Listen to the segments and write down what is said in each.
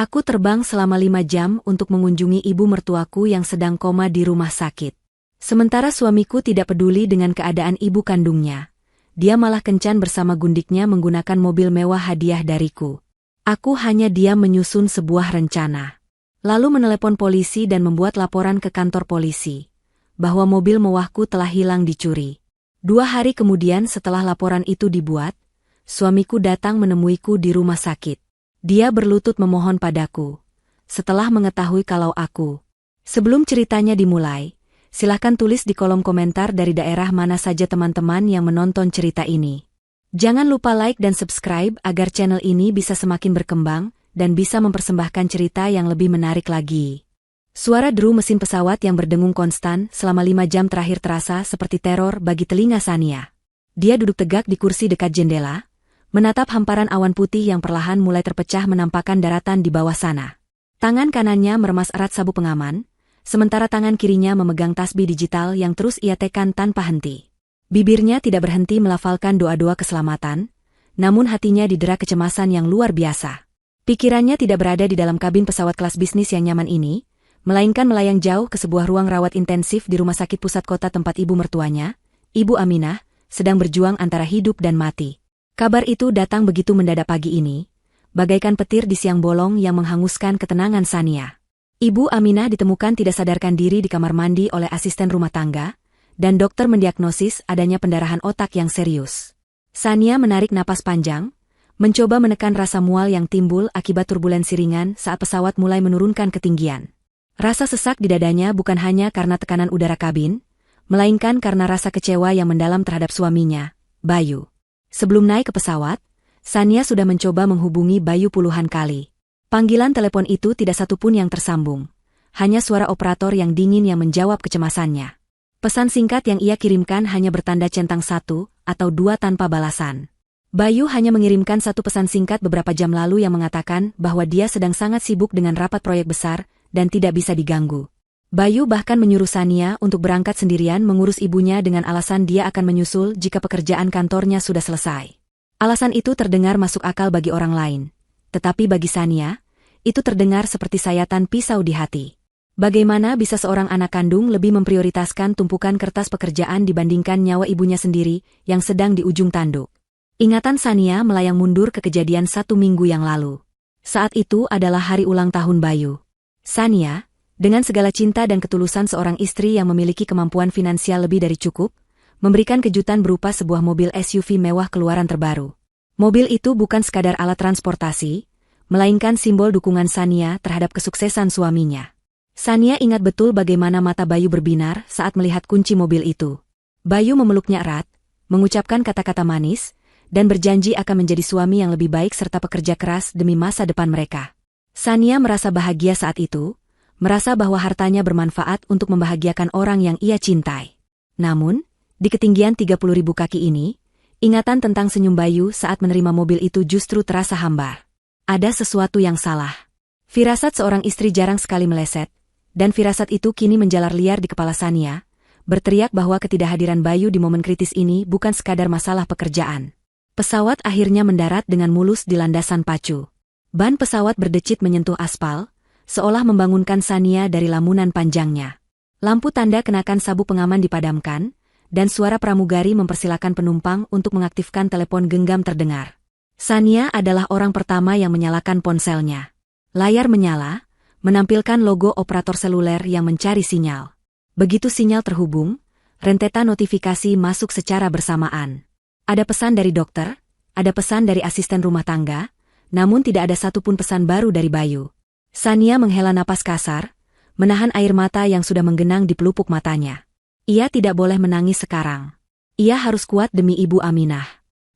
Aku terbang selama 5 jam untuk mengunjungi ibu mertuaku yang sedang koma di rumah sakit. Sementara suamiku tidak peduli dengan keadaan ibu kandungnya. Dia malah kencan bersama gundiknya menggunakan mobil mewah hadiah dariku. Aku hanya diam menyusun sebuah rencana. Lalu menelepon polisi dan membuat laporan ke kantor polisi bahwa mobil mewahku telah hilang dicuri. 2 hari kemudian setelah laporan itu dibuat, suamiku datang menemuiku di rumah sakit. Dia berlutut memohon padaku. Setelah mengetahui kalau aku. Sebelum ceritanya dimulai, silahkan tulis di kolom komentar dari daerah mana saja teman-teman yang menonton cerita ini. Jangan lupa like dan subscribe agar channel ini bisa semakin berkembang dan bisa mempersembahkan cerita yang lebih menarik lagi. Suara deru mesin pesawat yang berdengung konstan selama 5 jam terakhir terasa seperti teror bagi telinga Sania. Dia duduk tegak di kursi dekat jendela, menatap hamparan awan putih yang perlahan mulai terpecah menampakkan daratan di bawah sana. Tangan kanannya meremas erat sabuk pengaman, sementara tangan kirinya memegang tasbih digital yang terus ia tekan tanpa henti. Bibirnya tidak berhenti melafalkan doa-doa keselamatan, namun hatinya didera kecemasan yang luar biasa. Pikirannya tidak berada di dalam kabin pesawat kelas bisnis yang nyaman ini, melainkan melayang jauh ke sebuah ruang rawat intensif di rumah sakit pusat kota tempat ibu mertuanya, Ibu Aminah, sedang berjuang antara hidup dan mati. Kabar itu datang begitu mendadak pagi ini, bagaikan petir di siang bolong yang menghanguskan ketenangan Sania. Ibu Aminah ditemukan tidak sadarkan diri di kamar mandi oleh asisten rumah tangga, dan dokter mendiagnosis adanya pendarahan otak yang serius. Sania menarik napas panjang, mencoba menekan rasa mual yang timbul akibat turbulensi ringan saat pesawat mulai menurunkan ketinggian. Rasa sesak di dadanya bukan hanya karena tekanan udara kabin, melainkan karena rasa kecewa yang mendalam terhadap suaminya, Bayu. Sebelum naik ke pesawat, Sania sudah mencoba menghubungi Bayu puluhan kali. Panggilan telepon itu tidak satupun yang tersambung. Hanya suara operator yang dingin yang menjawab kecemasannya. Pesan singkat yang ia kirimkan hanya bertanda centang 1 atau 2 tanpa balasan. Bayu hanya mengirimkan 1 pesan singkat beberapa jam lalu yang mengatakan bahwa dia sedang sangat sibuk dengan rapat proyek besar dan tidak bisa diganggu. Bayu bahkan menyuruh Sania untuk berangkat sendirian mengurus ibunya dengan alasan dia akan menyusul jika pekerjaan kantornya sudah selesai. Alasan itu terdengar masuk akal bagi orang lain. Tetapi bagi Sania, itu terdengar seperti sayatan pisau di hati. Bagaimana bisa seorang anak kandung lebih memprioritaskan tumpukan kertas pekerjaan dibandingkan nyawa ibunya sendiri yang sedang di ujung tanduk? Ingatan Sania melayang mundur ke kejadian 1 minggu yang lalu. Saat itu adalah hari ulang tahun Bayu. Sania, dengan segala cinta dan ketulusan seorang istri yang memiliki kemampuan finansial lebih dari cukup, memberikan kejutan berupa sebuah mobil SUV mewah keluaran terbaru. Mobil itu bukan sekadar alat transportasi, melainkan simbol dukungan Sania terhadap kesuksesan suaminya. Sania ingat betul bagaimana mata Bayu berbinar saat melihat kunci mobil itu. Bayu memeluknya erat, mengucapkan kata-kata manis, dan berjanji akan menjadi suami yang lebih baik serta pekerja keras demi masa depan mereka. Sania merasa bahagia saat itu, merasa bahwa hartanya bermanfaat untuk membahagiakan orang yang ia cintai. Namun, di ketinggian 30.000 kaki ini, ingatan tentang senyum Bayu saat menerima mobil itu justru terasa hambar. Ada sesuatu yang salah. Firasat seorang istri jarang sekali meleset, dan firasat itu kini menjalar liar di kepala Sania, berteriak bahwa ketidakhadiran Bayu di momen kritis ini bukan sekadar masalah pekerjaan. Pesawat akhirnya mendarat dengan mulus di landasan pacu. Ban pesawat berdecit menyentuh aspal, seolah membangunkan Sania dari lamunan panjangnya. Lampu tanda kenakan sabuk pengaman dipadamkan, dan suara pramugari mempersilakan penumpang untuk mengaktifkan telepon genggam terdengar. Sania adalah orang pertama yang menyalakan ponselnya. Layar menyala, menampilkan logo operator seluler yang mencari sinyal. Begitu sinyal terhubung, rentetan notifikasi masuk secara bersamaan. Ada pesan dari dokter, ada pesan dari asisten rumah tangga, namun tidak ada satupun pesan baru dari Bayu. Sania menghela napas kasar, menahan air mata yang sudah menggenang di pelupuk matanya. Ia tidak boleh menangis sekarang. Ia harus kuat demi Ibu Aminah.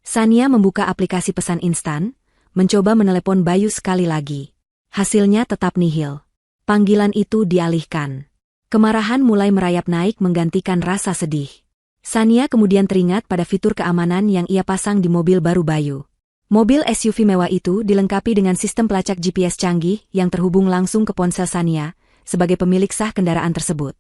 Sania membuka aplikasi pesan instan, mencoba menelepon Bayu sekali lagi. Hasilnya tetap nihil. Panggilan itu dialihkan. Kemarahan mulai merayap naik menggantikan rasa sedih. Sania kemudian teringat pada fitur keamanan yang ia pasang di mobil baru Bayu. Mobil SUV mewah itu dilengkapi dengan sistem pelacak GPS canggih yang terhubung langsung ke ponsel Sania sebagai pemilik sah kendaraan tersebut.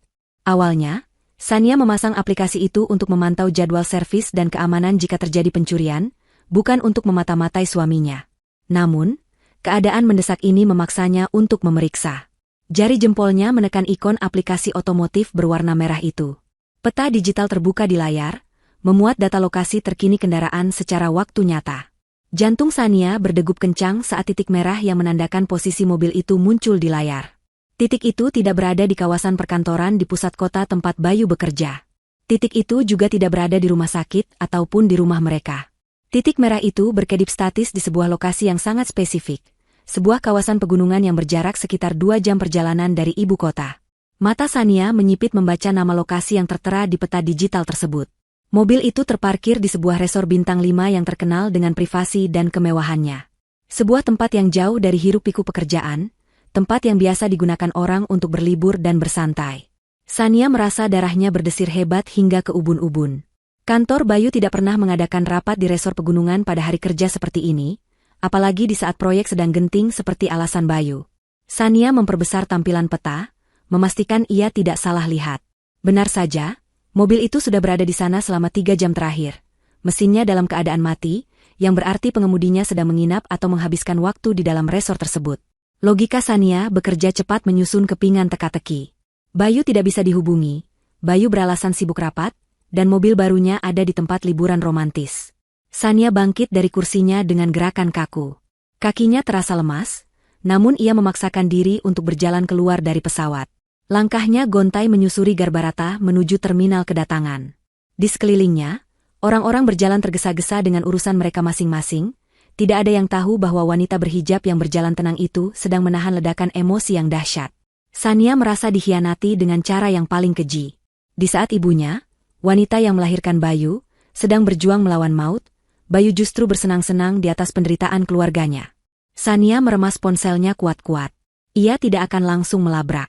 Awalnya, Sania memasang aplikasi itu untuk memantau jadwal servis dan keamanan jika terjadi pencurian, bukan untuk memata-matai suaminya. Namun, Keadaan mendesak ini memaksanya untuk memeriksa. Jari jempolnya menekan ikon aplikasi otomotif berwarna merah itu. Peta digital terbuka di layar, memuat data lokasi terkini kendaraan secara waktu nyata. Jantung Sania berdegup kencang saat titik merah yang menandakan posisi mobil itu muncul di layar. Titik itu tidak berada di kawasan perkantoran di pusat kota tempat Bayu bekerja. Titik itu juga tidak berada di rumah sakit ataupun di rumah mereka. Titik merah itu berkedip statis di sebuah lokasi yang sangat spesifik, sebuah kawasan pegunungan yang berjarak sekitar 2 jam perjalanan dari ibu kota. Mata Sania menyipit membaca nama lokasi yang tertera di peta digital tersebut. Mobil itu terparkir di sebuah resor bintang 5 yang terkenal dengan privasi dan kemewahannya. Sebuah tempat yang jauh dari hiruk-pikuk pekerjaan, tempat yang biasa digunakan orang untuk berlibur dan bersantai. Sania merasa darahnya berdesir hebat hingga ke ubun-ubun. Kantor Bayu tidak pernah mengadakan rapat di resor pegunungan pada hari kerja seperti ini, apalagi di saat proyek sedang genting seperti alasan Bayu. Sania memperbesar tampilan peta, memastikan ia tidak salah lihat. Benar saja, mobil itu sudah berada di sana selama 3 jam terakhir. Mesinnya dalam keadaan mati, yang berarti pengemudinya sedang menginap atau menghabiskan waktu di dalam resor tersebut. Logika Sania bekerja cepat menyusun kepingan teka-teki. Bayu tidak bisa dihubungi, Bayu beralasan sibuk rapat, dan mobil barunya ada di tempat liburan romantis. Sania bangkit dari kursinya dengan gerakan kaku. Kakinya terasa lemas, namun ia memaksakan diri untuk berjalan keluar dari pesawat. Langkahnya gontai menyusuri Garbarata menuju terminal kedatangan. Di sekelilingnya, orang-orang berjalan tergesa-gesa dengan urusan mereka masing-masing. Tidak ada yang tahu bahwa wanita berhijab yang berjalan tenang itu sedang menahan ledakan emosi yang dahsyat. Sania merasa dikhianati dengan cara yang paling keji. Di saat ibunya, wanita yang melahirkan Bayu, sedang berjuang melawan maut, Bayu justru bersenang-senang di atas penderitaan keluarganya. Sania meremas ponselnya kuat-kuat. Ia tidak akan langsung melabrak.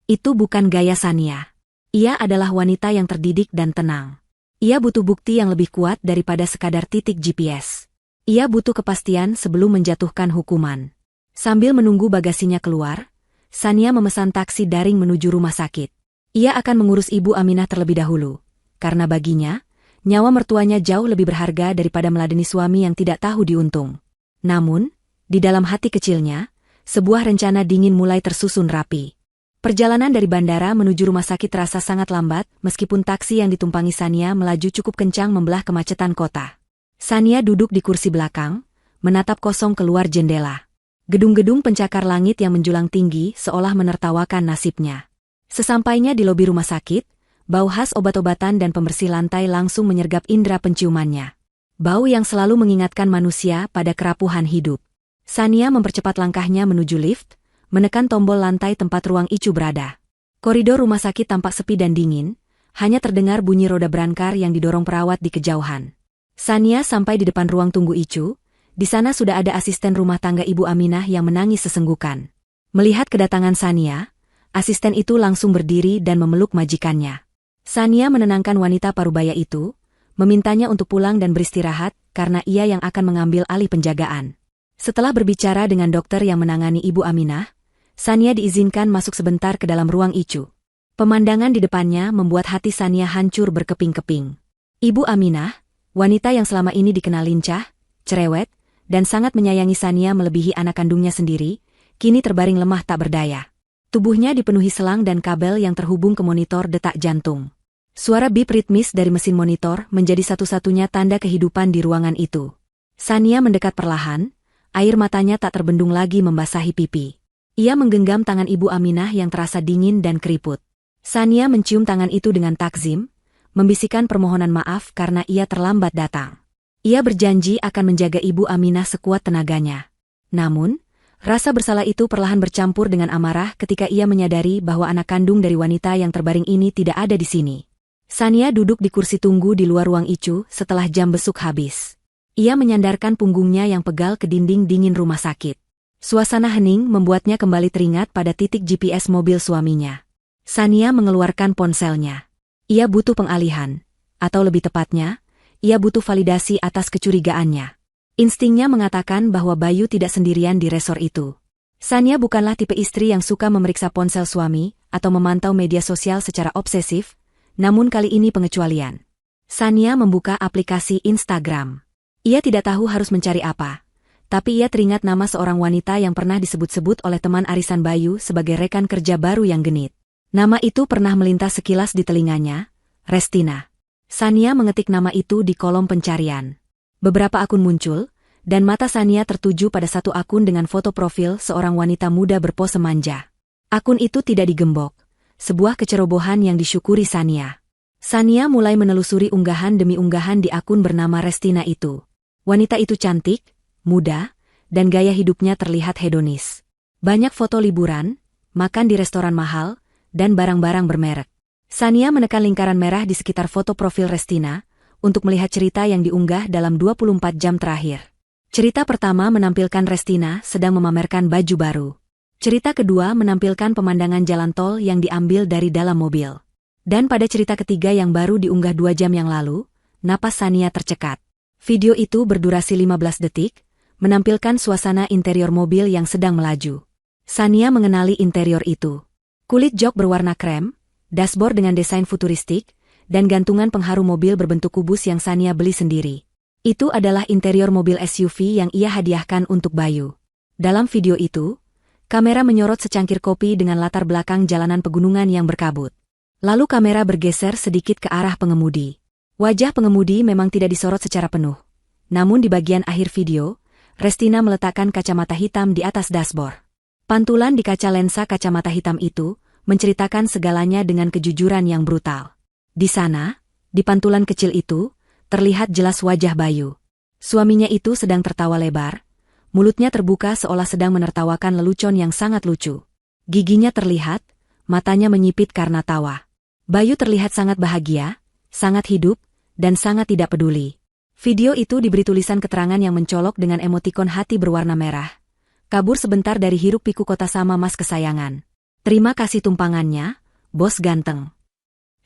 Itu bukan gaya Sania. Ia adalah wanita yang terdidik dan tenang. Ia butuh bukti yang lebih kuat daripada sekadar titik GPS. Ia butuh kepastian sebelum menjatuhkan hukuman. Sambil menunggu bagasinya keluar, Sania memesan taksi daring menuju rumah sakit. Ia akan mengurus Ibu Aminah terlebih dahulu. Karena baginya, nyawa mertuanya jauh lebih berharga daripada meladeni suami yang tidak tahu diuntung. Namun, di dalam hati kecilnya, sebuah rencana dingin mulai tersusun rapi. Perjalanan dari bandara menuju rumah sakit terasa sangat lambat, meskipun taksi yang ditumpangi Sania melaju cukup kencang membelah kemacetan kota. Sania duduk di kursi belakang, menatap kosong keluar jendela. Gedung-gedung pencakar langit yang menjulang tinggi seolah menertawakan nasibnya. Sesampainya di lobi rumah sakit, bau khas obat-obatan dan pembersih lantai langsung menyergap indera penciumannya. Bau yang selalu mengingatkan manusia pada kerapuhan hidup. Sania mempercepat langkahnya menuju lift, menekan tombol lantai tempat ruang Icu berada. Koridor rumah sakit tampak sepi dan dingin, hanya terdengar bunyi roda berangkar yang didorong perawat di kejauhan. Sania sampai di depan ruang tunggu Icu, di sana sudah ada asisten rumah tangga Ibu Aminah yang menangis sesenggukan. Melihat kedatangan Sania, asisten itu langsung berdiri dan memeluk majikannya. Sania menenangkan wanita parubaya itu, memintanya untuk pulang dan beristirahat karena ia yang akan mengambil alih penjagaan. Setelah berbicara dengan dokter yang menangani Ibu Aminah, Sania diizinkan masuk sebentar ke dalam ruang Icu. Pemandangan di depannya membuat hati Sania hancur berkeping-keping. Ibu Aminah, wanita yang selama ini dikenal lincah, cerewet, dan sangat menyayangi Sania melebihi anak kandungnya sendiri, kini terbaring lemah tak berdaya. Tubuhnya dipenuhi selang dan kabel yang terhubung ke monitor detak jantung. Suara bip ritmis dari mesin monitor menjadi satu-satunya tanda kehidupan di ruangan itu. Sania mendekat perlahan, air matanya tak terbendung lagi membasahi pipi. Ia menggenggam tangan Ibu Aminah yang terasa dingin dan keriput. Sania mencium tangan itu dengan takzim, membisikkan permohonan maaf karena ia terlambat datang. Ia berjanji akan menjaga Ibu Aminah sekuat tenaganya. Namun, rasa bersalah itu perlahan bercampur dengan amarah ketika ia menyadari bahwa anak kandung dari wanita yang terbaring ini tidak ada di sini. Sania duduk di kursi tunggu di luar ruang Icu setelah jam besuk habis. Ia menyandarkan punggungnya yang pegal ke dinding dingin rumah sakit. Suasana hening membuatnya kembali teringat pada titik GPS mobil suaminya. Sania mengeluarkan ponselnya. Ia butuh pengalihan, atau lebih tepatnya, ia butuh validasi atas kecurigaannya. Instingnya mengatakan bahwa Bayu tidak sendirian di resor itu. Sania bukanlah tipe istri yang suka memeriksa ponsel suami atau memantau media sosial secara obsesif, namun kali ini pengecualian. Sania membuka aplikasi Instagram. Ia tidak tahu harus mencari apa, Tapi ia teringat nama seorang wanita yang pernah disebut-sebut oleh teman arisan Bayu sebagai rekan kerja baru yang genit. Nama itu pernah melintas sekilas di telinganya, Restina. Sania mengetik nama itu di kolom pencarian. Beberapa akun muncul, dan mata Sania tertuju pada satu akun dengan foto profil seorang wanita muda berpose manja. Akun itu tidak digembok, sebuah kecerobohan yang disyukuri Sania. Sania mulai menelusuri unggahan demi unggahan di akun bernama Restina itu. Wanita itu cantik, muda, dan gaya hidupnya terlihat hedonis. Banyak foto liburan, makan di restoran mahal, dan barang-barang bermerek. Sania menekan lingkaran merah di sekitar foto profil Restina untuk melihat cerita yang diunggah dalam 24 jam terakhir. Cerita pertama menampilkan Restina sedang memamerkan baju baru. Cerita kedua menampilkan pemandangan jalan tol yang diambil dari dalam mobil. Dan pada cerita ketiga yang baru diunggah 2 jam yang lalu, napas Sania tercekat. Video itu berdurasi 15 detik, menampilkan suasana interior mobil yang sedang melaju. Sania mengenali interior itu. Kulit jok berwarna krem, dashboard dengan desain futuristik, dan gantungan pengharu mobil berbentuk kubus yang Sania beli sendiri. Itu adalah interior mobil SUV yang ia hadiahkan untuk Bayu. Dalam video itu, kamera menyorot secangkir kopi dengan latar belakang jalanan pegunungan yang berkabut. Lalu kamera bergeser sedikit ke arah pengemudi. Wajah pengemudi memang tidak disorot secara penuh. Namun di bagian akhir video, Restina meletakkan kacamata hitam di atas dashboard. Pantulan di kaca lensa kacamata hitam itu menceritakan segalanya dengan kejujuran yang brutal. Di sana, di pantulan kecil itu, terlihat jelas wajah Bayu. Suaminya itu sedang tertawa lebar, mulutnya terbuka seolah sedang menertawakan lelucon yang sangat lucu. Giginya terlihat, matanya menyipit karena tawa. Bayu terlihat sangat bahagia, sangat hidup, dan sangat tidak peduli. Video itu diberi tulisan keterangan yang mencolok dengan emotikon hati berwarna merah. Kabur sebentar dari hiruk pikuk kota sama mas kesayangan. Terima kasih tumpangannya, bos ganteng.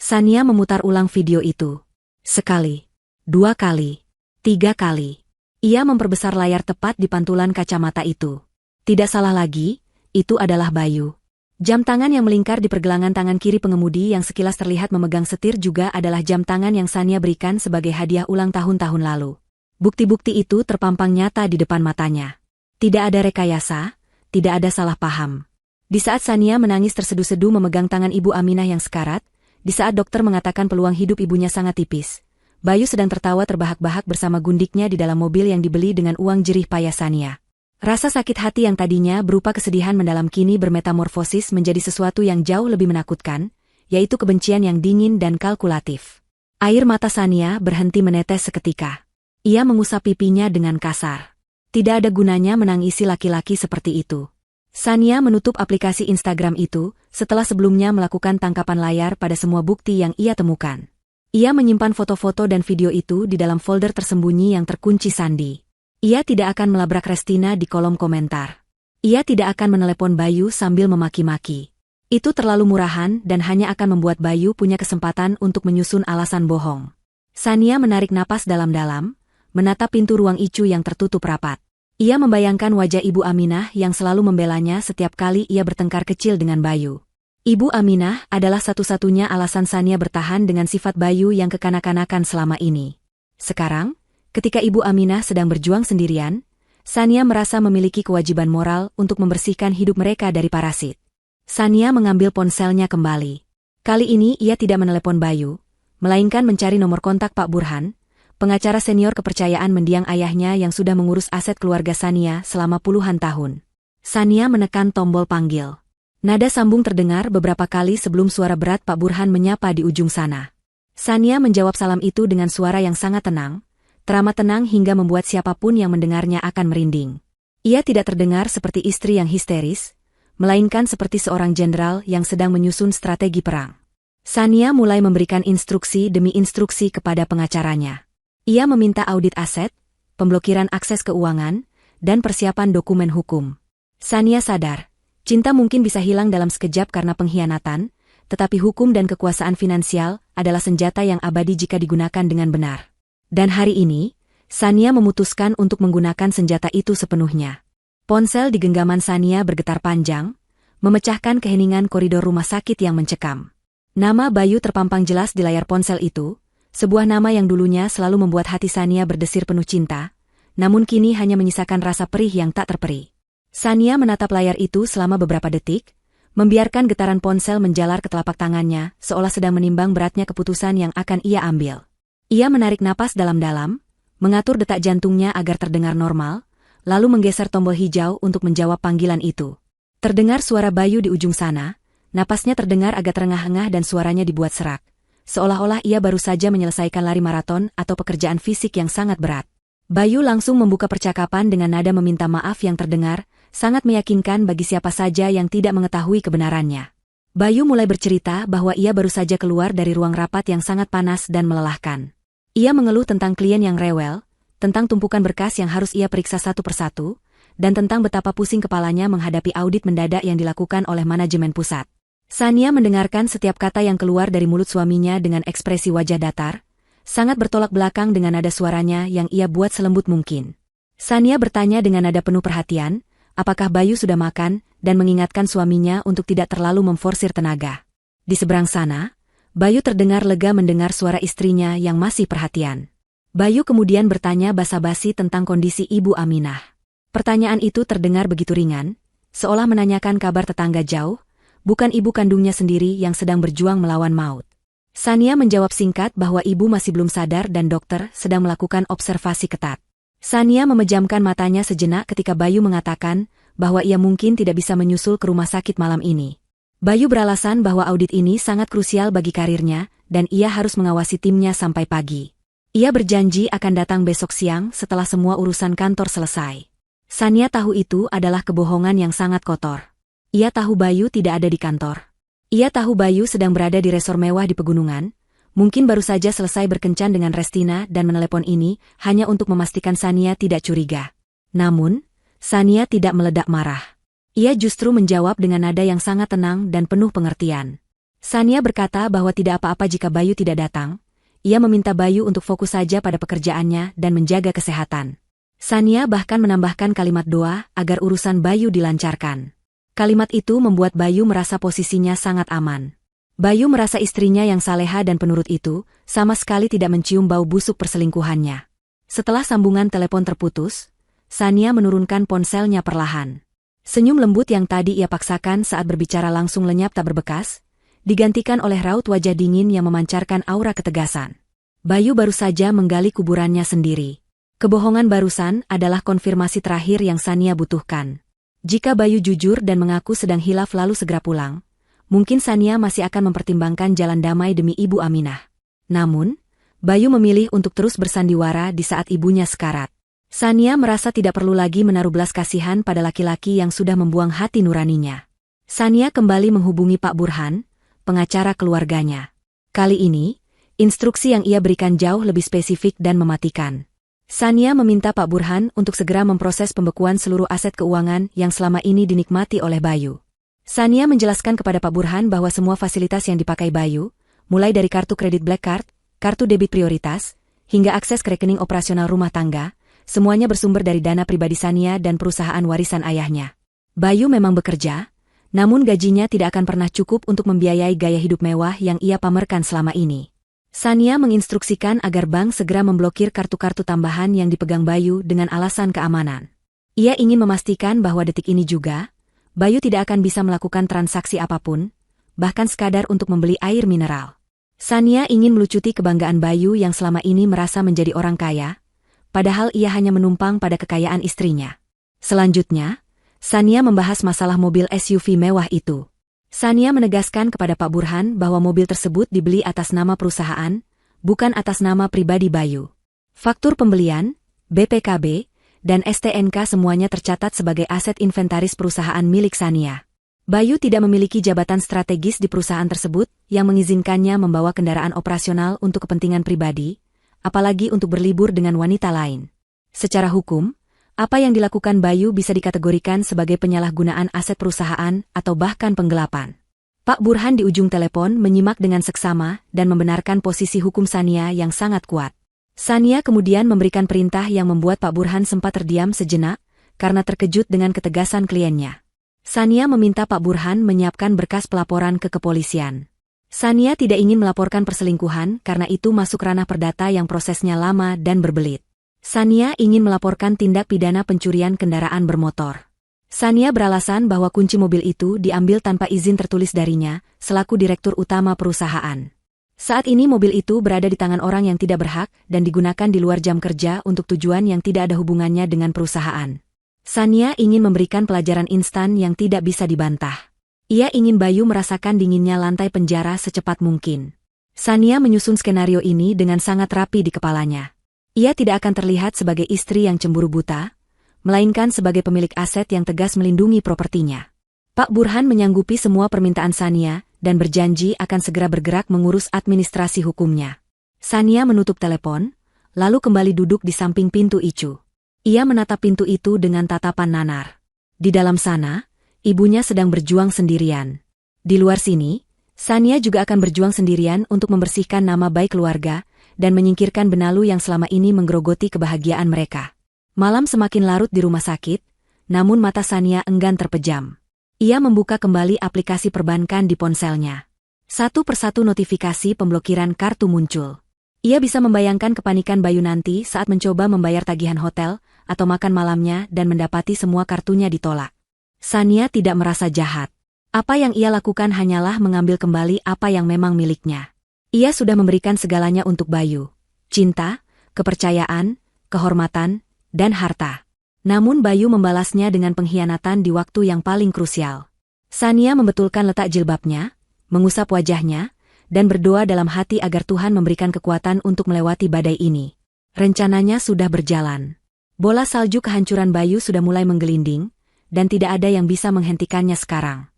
Sania memutar ulang video itu. Sekali, 2 kali, 3 kali. Ia memperbesar layar tepat di pantulan kacamata itu. Tidak salah lagi, itu adalah Bayu. Jam tangan yang melingkar di pergelangan tangan kiri pengemudi yang sekilas terlihat memegang setir juga adalah jam tangan yang Sania berikan sebagai hadiah ulang tahun lalu. Bukti-bukti itu terpampang nyata di depan matanya. Tidak ada rekayasa, tidak ada salah paham. Di saat Sania menangis terseduh-seduh memegang tangan Ibu Aminah yang sekarat, di saat dokter mengatakan peluang hidup ibunya sangat tipis, Bayu sedang tertawa terbahak-bahak bersama gundiknya di dalam mobil yang dibeli dengan uang jerih payah Sania. Rasa sakit hati yang tadinya berupa kesedihan mendalam kini bermetamorfosis menjadi sesuatu yang jauh lebih menakutkan, yaitu kebencian yang dingin dan kalkulatif. Air mata Sania berhenti menetes seketika. Ia mengusap pipinya dengan kasar. Tidak ada gunanya menangisi laki-laki seperti itu. Sania menutup aplikasi Instagram itu setelah sebelumnya melakukan tangkapan layar pada semua bukti yang ia temukan. Ia menyimpan foto-foto dan video itu di dalam folder tersembunyi yang terkunci sandi. Ia tidak akan melabrak Restina di kolom komentar. Ia tidak akan menelepon Bayu sambil memaki-maki. Itu terlalu murahan dan hanya akan membuat Bayu punya kesempatan untuk menyusun alasan bohong. Sania menarik napas dalam-dalam, menatap pintu ruang Icu yang tertutup rapat. Ia membayangkan wajah Ibu Aminah yang selalu membelanya setiap kali ia bertengkar kecil dengan Bayu. Ibu Aminah adalah satu-satunya alasan Sania bertahan dengan sifat Bayu yang kekanak-kanakan selama ini. Sekarang, ketika Ibu Aminah sedang berjuang sendirian, Sania merasa memiliki kewajiban moral untuk membersihkan hidup mereka dari parasit. Sania mengambil ponselnya kembali. Kali ini ia tidak menelepon Bayu, melainkan mencari nomor kontak Pak Burhan, pengacara senior kepercayaan mendiang ayahnya yang sudah mengurus aset keluarga Sania selama puluhan tahun. Sania menekan tombol panggil. Nada sambung terdengar beberapa kali sebelum suara berat Pak Burhan menyapa di ujung sana. Sania menjawab salam itu dengan suara yang sangat tenang, teramat tenang hingga membuat siapapun yang mendengarnya akan merinding. Ia tidak terdengar seperti istri yang histeris, melainkan seperti seorang jenderal yang sedang menyusun strategi perang. Sania mulai memberikan instruksi demi instruksi kepada pengacaranya. Ia meminta audit aset, pemblokiran akses keuangan, dan persiapan dokumen hukum. Sania sadar, cinta mungkin bisa hilang dalam sekejap karena pengkhianatan, tetapi hukum dan kekuasaan finansial adalah senjata yang abadi jika digunakan dengan benar. Dan hari ini, Sania memutuskan untuk menggunakan senjata itu sepenuhnya. Ponsel di genggaman Sania bergetar panjang, memecahkan keheningan koridor rumah sakit yang mencekam. Nama Bayu terpampang jelas di layar ponsel itu, sebuah nama yang dulunya selalu membuat hati Sania berdesir penuh cinta, namun kini hanya menyisakan rasa perih yang tak terperi. Sania menatap layar itu selama beberapa detik, membiarkan getaran ponsel menjalar ke telapak tangannya, seolah sedang menimbang beratnya keputusan yang akan ia ambil. Ia menarik napas dalam-dalam, mengatur detak jantungnya agar terdengar normal, lalu menggeser tombol hijau untuk menjawab panggilan itu. Terdengar suara Bayu di ujung sana, napasnya terdengar agak terengah-engah dan suaranya dibuat serak, seolah-olah ia baru saja menyelesaikan lari maraton atau pekerjaan fisik yang sangat berat. Bayu langsung membuka percakapan dengan nada meminta maaf yang terdengar, sangat meyakinkan bagi siapa saja yang tidak mengetahui kebenarannya. Bayu mulai bercerita bahwa ia baru saja keluar dari ruang rapat yang sangat panas dan melelahkan. Ia mengeluh tentang klien yang rewel, tentang tumpukan berkas yang harus ia periksa satu persatu, dan tentang betapa pusing kepalanya menghadapi audit mendadak yang dilakukan oleh manajemen pusat. Sania mendengarkan setiap kata yang keluar dari mulut suaminya dengan ekspresi wajah datar, sangat bertolak belakang dengan nada suaranya yang ia buat selembut mungkin. Sania bertanya dengan nada penuh perhatian, apakah Bayu sudah makan, dan mengingatkan suaminya untuk tidak terlalu memforsir tenaga. Di seberang sana, Bayu terdengar lega mendengar suara istrinya yang masih perhatian. Bayu kemudian bertanya basa-basi tentang kondisi Ibu Aminah. Pertanyaan itu terdengar begitu ringan, seolah menanyakan kabar tetangga jauh, bukan ibu kandungnya sendiri yang sedang berjuang melawan maut. Sania menjawab singkat bahwa ibu masih belum sadar dan dokter sedang melakukan observasi ketat. Sania memejamkan matanya sejenak ketika Bayu mengatakan bahwa ia mungkin tidak bisa menyusul ke rumah sakit malam ini. Bayu beralasan bahwa audit ini sangat krusial bagi karirnya dan ia harus mengawasi timnya sampai pagi. Ia berjanji akan datang besok siang setelah semua urusan kantor selesai. Sania tahu itu adalah kebohongan yang sangat kotor. Ia tahu Bayu tidak ada di kantor. Ia tahu Bayu sedang berada di resor mewah di pegunungan, mungkin baru saja selesai berkencan dengan Restina dan menelepon ini hanya untuk memastikan Sania tidak curiga. Namun, Sania tidak meledak marah. Ia justru menjawab dengan nada yang sangat tenang dan penuh pengertian. Sania berkata bahwa tidak apa-apa jika Bayu tidak datang. Ia meminta Bayu untuk fokus saja pada pekerjaannya dan menjaga kesehatan. Sania bahkan menambahkan kalimat doa agar urusan Bayu dilancarkan. Kalimat itu membuat Bayu merasa posisinya sangat aman. Bayu merasa istrinya yang saleha dan penurut itu sama sekali tidak mencium bau busuk perselingkuhannya. Setelah sambungan telepon terputus, Sania menurunkan ponselnya perlahan. Senyum lembut yang tadi ia paksakan saat berbicara langsung lenyap tak berbekas, digantikan oleh raut wajah dingin yang memancarkan aura ketegasan. Bayu baru saja menggali kuburannya sendiri. Kebohongan barusan adalah konfirmasi terakhir yang Sania butuhkan. Jika Bayu jujur dan mengaku sedang hilaf lalu segera pulang, mungkin Sania masih akan mempertimbangkan jalan damai demi Ibu Aminah. Namun, Bayu memilih untuk terus bersandiwara di saat ibunya sekarat. Sania merasa tidak perlu lagi menaruh belas kasihan pada laki-laki yang sudah membuang hati nuraninya. Sania kembali menghubungi Pak Burhan, pengacara keluarganya. Kali ini, instruksi yang ia berikan jauh lebih spesifik dan mematikan. Sania meminta Pak Burhan untuk segera memproses pembekuan seluruh aset keuangan yang selama ini dinikmati oleh Bayu. Sania menjelaskan kepada Pak Burhan bahwa semua fasilitas yang dipakai Bayu, mulai dari kartu kredit Black Card, kartu debit prioritas, hingga akses ke rekening operasional rumah tangga, semuanya bersumber dari dana pribadi Sania dan perusahaan warisan ayahnya. Bayu memang bekerja, namun gajinya tidak akan pernah cukup untuk membiayai gaya hidup mewah yang ia pamerkan selama ini. Sania menginstruksikan agar bank segera memblokir kartu-kartu tambahan yang dipegang Bayu dengan alasan keamanan. Ia ingin memastikan bahwa detik ini juga, Bayu tidak akan bisa melakukan transaksi apapun, bahkan sekadar untuk membeli air mineral. Sania ingin melucuti kebanggaan Bayu yang selama ini merasa menjadi orang kaya, padahal ia hanya menumpang pada kekayaan istrinya. Selanjutnya, Sania membahas masalah mobil SUV mewah itu. Sania menegaskan kepada Pak Burhan bahwa mobil tersebut dibeli atas nama perusahaan, bukan atas nama pribadi Bayu. Faktur pembelian, BPKB, dan STNK semuanya tercatat sebagai aset inventaris perusahaan milik Sania. Bayu tidak memiliki jabatan strategis di perusahaan tersebut yang mengizinkannya membawa kendaraan operasional untuk kepentingan pribadi, apalagi untuk berlibur dengan wanita lain. Secara hukum, apa yang dilakukan Bayu bisa dikategorikan sebagai penyalahgunaan aset perusahaan atau bahkan penggelapan. Pak Burhan di ujung telepon menyimak dengan seksama dan membenarkan posisi hukum Sania yang sangat kuat. Sania kemudian memberikan perintah yang membuat Pak Burhan sempat terdiam sejenak karena terkejut dengan ketegasan kliennya. Sania meminta Pak Burhan menyiapkan berkas pelaporan ke kepolisian. Sania tidak ingin melaporkan perselingkuhan karena itu masuk ranah perdata yang prosesnya lama dan berbelit. Sania ingin melaporkan tindak pidana pencurian kendaraan bermotor. Sania beralasan bahwa kunci mobil itu diambil tanpa izin tertulis darinya, selaku direktur utama perusahaan. Saat ini mobil itu berada di tangan orang yang tidak berhak dan digunakan di luar jam kerja untuk tujuan yang tidak ada hubungannya dengan perusahaan. Sania ingin memberikan pelajaran instan yang tidak bisa dibantah. Ia ingin Bayu merasakan dinginnya lantai penjara secepat mungkin. Sania menyusun skenario ini dengan sangat rapi di kepalanya. Ia tidak akan terlihat sebagai istri yang cemburu buta, melainkan sebagai pemilik aset yang tegas melindungi propertinya. Pak Burhan menyanggupi semua permintaan Sania dan berjanji akan segera bergerak mengurus administrasi hukumnya. Sania menutup telepon, lalu kembali duduk di samping pintu Icu. Ia menatap pintu itu dengan tatapan nanar. Di dalam sana, ibunya sedang berjuang sendirian. Di luar sini, Sania juga akan berjuang sendirian untuk membersihkan nama baik keluarga dan menyingkirkan benalu yang selama ini menggerogoti kebahagiaan mereka. Malam semakin larut di rumah sakit, namun mata Sania enggan terpejam. Ia membuka kembali aplikasi perbankan di ponselnya. Satu persatu notifikasi pemblokiran kartu muncul. Ia bisa membayangkan kepanikan Bayu nanti saat mencoba membayar tagihan hotel atau makan malamnya dan mendapati semua kartunya ditolak. Sania tidak merasa jahat. Apa yang ia lakukan hanyalah mengambil kembali apa yang memang miliknya. Ia sudah memberikan segalanya untuk Bayu. Cinta, kepercayaan, kehormatan, dan harta. Namun Bayu membalasnya dengan pengkhianatan di waktu yang paling krusial. Sania membetulkan letak jilbabnya, mengusap wajahnya, dan berdoa dalam hati agar Tuhan memberikan kekuatan untuk melewati badai ini. Rencananya sudah berjalan. Bola salju kehancuran Bayu sudah mulai menggelinding, dan tidak ada yang bisa menghentikannya sekarang.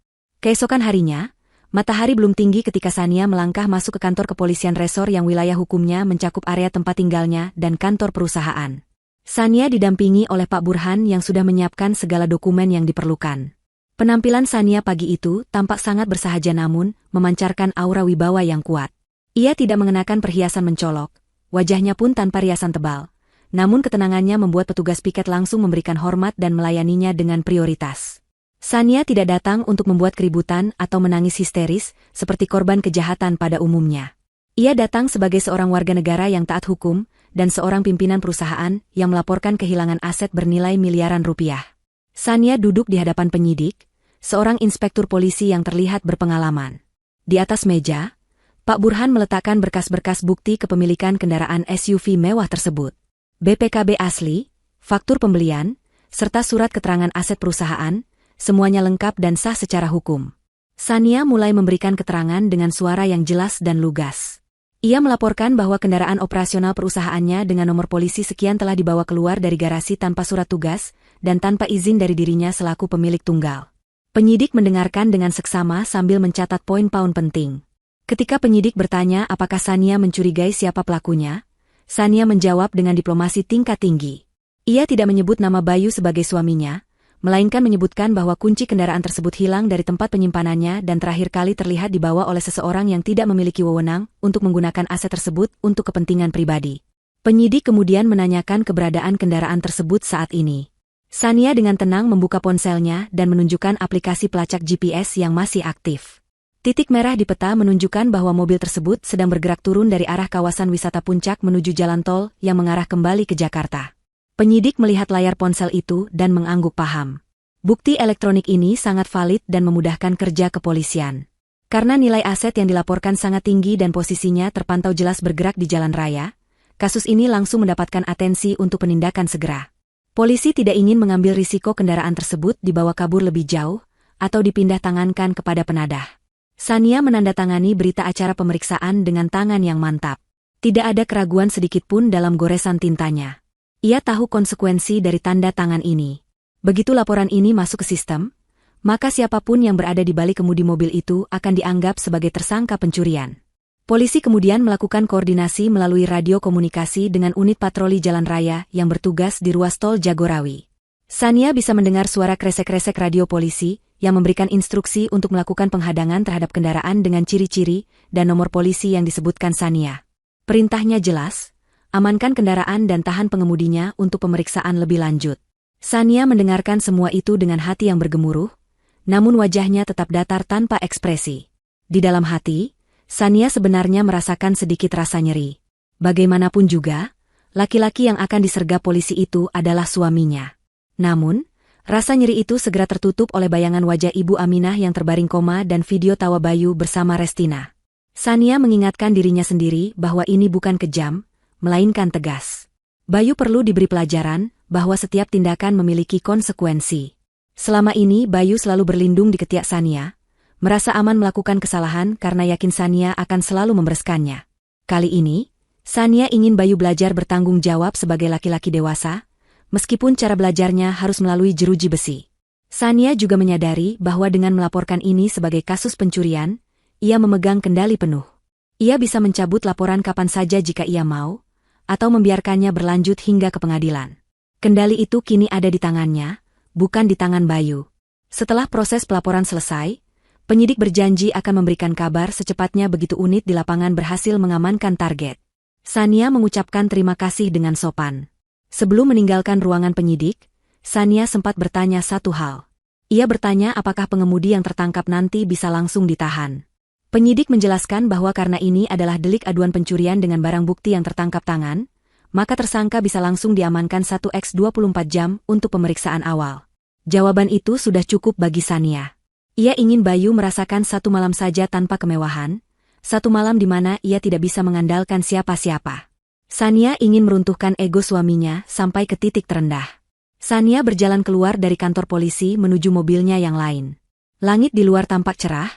Keesokan harinya, matahari belum tinggi ketika Sania melangkah masuk ke kantor kepolisian resor yang wilayah hukumnya mencakup area tempat tinggalnya dan kantor perusahaan. Sania didampingi oleh Pak Burhan yang sudah menyiapkan segala dokumen yang diperlukan. Penampilan Sania pagi itu tampak sangat bersahaja namun memancarkan aura wibawa yang kuat. Ia tidak mengenakan perhiasan mencolok, wajahnya pun tanpa riasan tebal. Namun ketenangannya membuat petugas piket langsung memberikan hormat dan melayaninya dengan prioritas. Sania tidak datang untuk membuat keributan atau menangis histeris seperti korban kejahatan pada umumnya. Ia datang sebagai seorang warga negara yang taat hukum dan seorang pimpinan perusahaan yang melaporkan kehilangan aset bernilai miliaran rupiah. Sania duduk di hadapan penyidik, seorang inspektur polisi yang terlihat berpengalaman. Di atas meja, Pak Burhan meletakkan berkas-berkas bukti kepemilikan kendaraan SUV mewah tersebut. BPKB asli, faktur pembelian, serta surat keterangan aset perusahaan, semuanya lengkap dan sah secara hukum. Sania mulai memberikan keterangan dengan suara yang jelas dan lugas. Ia melaporkan bahwa kendaraan operasional perusahaannya dengan nomor polisi sekian telah dibawa keluar dari garasi tanpa surat tugas dan tanpa izin dari dirinya selaku pemilik tunggal. Penyidik mendengarkan dengan seksama sambil mencatat poin-poin penting. Ketika penyidik bertanya apakah Sania mencurigai siapa pelakunya, Sania menjawab dengan diplomasi tingkat tinggi. Ia tidak menyebut nama Bayu sebagai suaminya, melainkan menyebutkan bahwa kunci kendaraan tersebut hilang dari tempat penyimpanannya dan terakhir kali terlihat dibawa oleh seseorang yang tidak memiliki wewenang untuk menggunakan aset tersebut untuk kepentingan pribadi. Penyidik kemudian menanyakan keberadaan kendaraan tersebut saat ini. Sania dengan tenang membuka ponselnya dan menunjukkan aplikasi pelacak GPS yang masih aktif. Titik merah di peta menunjukkan bahwa mobil tersebut sedang bergerak turun dari arah kawasan wisata Puncak menuju jalan tol yang mengarah kembali ke Jakarta. Penyidik melihat layar ponsel itu dan mengangguk paham. Bukti elektronik ini sangat valid dan memudahkan kerja kepolisian. Karena nilai aset yang dilaporkan sangat tinggi dan posisinya terpantau jelas bergerak di jalan raya, kasus ini langsung mendapatkan atensi untuk penindakan segera. Polisi tidak ingin mengambil risiko kendaraan tersebut dibawa kabur lebih jauh atau dipindah tangankan kepada penadah. Sania menandatangani berita acara pemeriksaan dengan tangan yang mantap. Tidak ada keraguan sedikitpun dalam goresan tintanya. Ia tahu konsekuensi dari tanda tangan ini. Begitu laporan ini masuk ke sistem, maka siapapun yang berada di balik kemudi mobil itu akan dianggap sebagai tersangka pencurian. Polisi kemudian melakukan koordinasi melalui radio komunikasi dengan unit patroli jalan raya yang bertugas di ruas tol Jagorawi. Sania bisa mendengar suara kresek-kresek radio polisi yang memberikan instruksi untuk melakukan penghadangan terhadap kendaraan dengan ciri-ciri dan nomor polisi yang disebutkan Sania. Perintahnya jelas, amankan kendaraan dan tahan pengemudinya untuk pemeriksaan lebih lanjut. Sania mendengarkan semua itu dengan hati yang bergemuruh, namun wajahnya tetap datar tanpa ekspresi. Di dalam hati, Sania sebenarnya merasakan sedikit rasa nyeri. Bagaimanapun juga, Laki-laki yang akan disergap polisi itu adalah suaminya. Namun, rasa nyeri itu segera tertutup oleh bayangan wajah Ibu Aminah yang terbaring koma dan video tawa Bayu bersama Restina. Sania mengingatkan dirinya sendiri bahwa ini bukan kejam, melainkan tegas. Bayu perlu diberi pelajaran bahwa setiap tindakan memiliki konsekuensi. Selama ini Bayu selalu berlindung di ketiak Sania, merasa aman melakukan kesalahan karena yakin Sania akan selalu membereskannya. Kali ini, Sania ingin Bayu belajar bertanggung jawab sebagai laki-laki dewasa, meskipun cara belajarnya harus melalui jeruji besi. Sania juga menyadari bahwa dengan melaporkan ini sebagai kasus pencurian, ia memegang kendali penuh. Ia bisa mencabut laporan kapan saja jika ia mau, atau membiarkannya berlanjut hingga ke pengadilan. Kendali itu kini ada di tangannya, bukan di tangan Bayu. Setelah proses pelaporan selesai, penyidik berjanji akan memberikan kabar secepatnya begitu unit di lapangan berhasil mengamankan target. Sania mengucapkan terima kasih dengan sopan. Sebelum meninggalkan ruangan penyidik, Sania sempat bertanya satu hal. Ia bertanya apakah pengemudi yang tertangkap nanti bisa langsung ditahan. Penyidik menjelaskan bahwa karena ini adalah delik aduan pencurian dengan barang bukti yang tertangkap tangan, maka tersangka bisa langsung diamankan 1x24 jam untuk pemeriksaan awal. Jawaban itu sudah cukup bagi Sania. Ia ingin Bayu merasakan satu malam saja tanpa kemewahan, satu malam di mana ia tidak bisa mengandalkan siapa-siapa. Sania ingin meruntuhkan ego suaminya sampai ke titik terendah. Sania berjalan keluar dari kantor polisi menuju mobilnya yang lain. Langit di luar tampak cerah,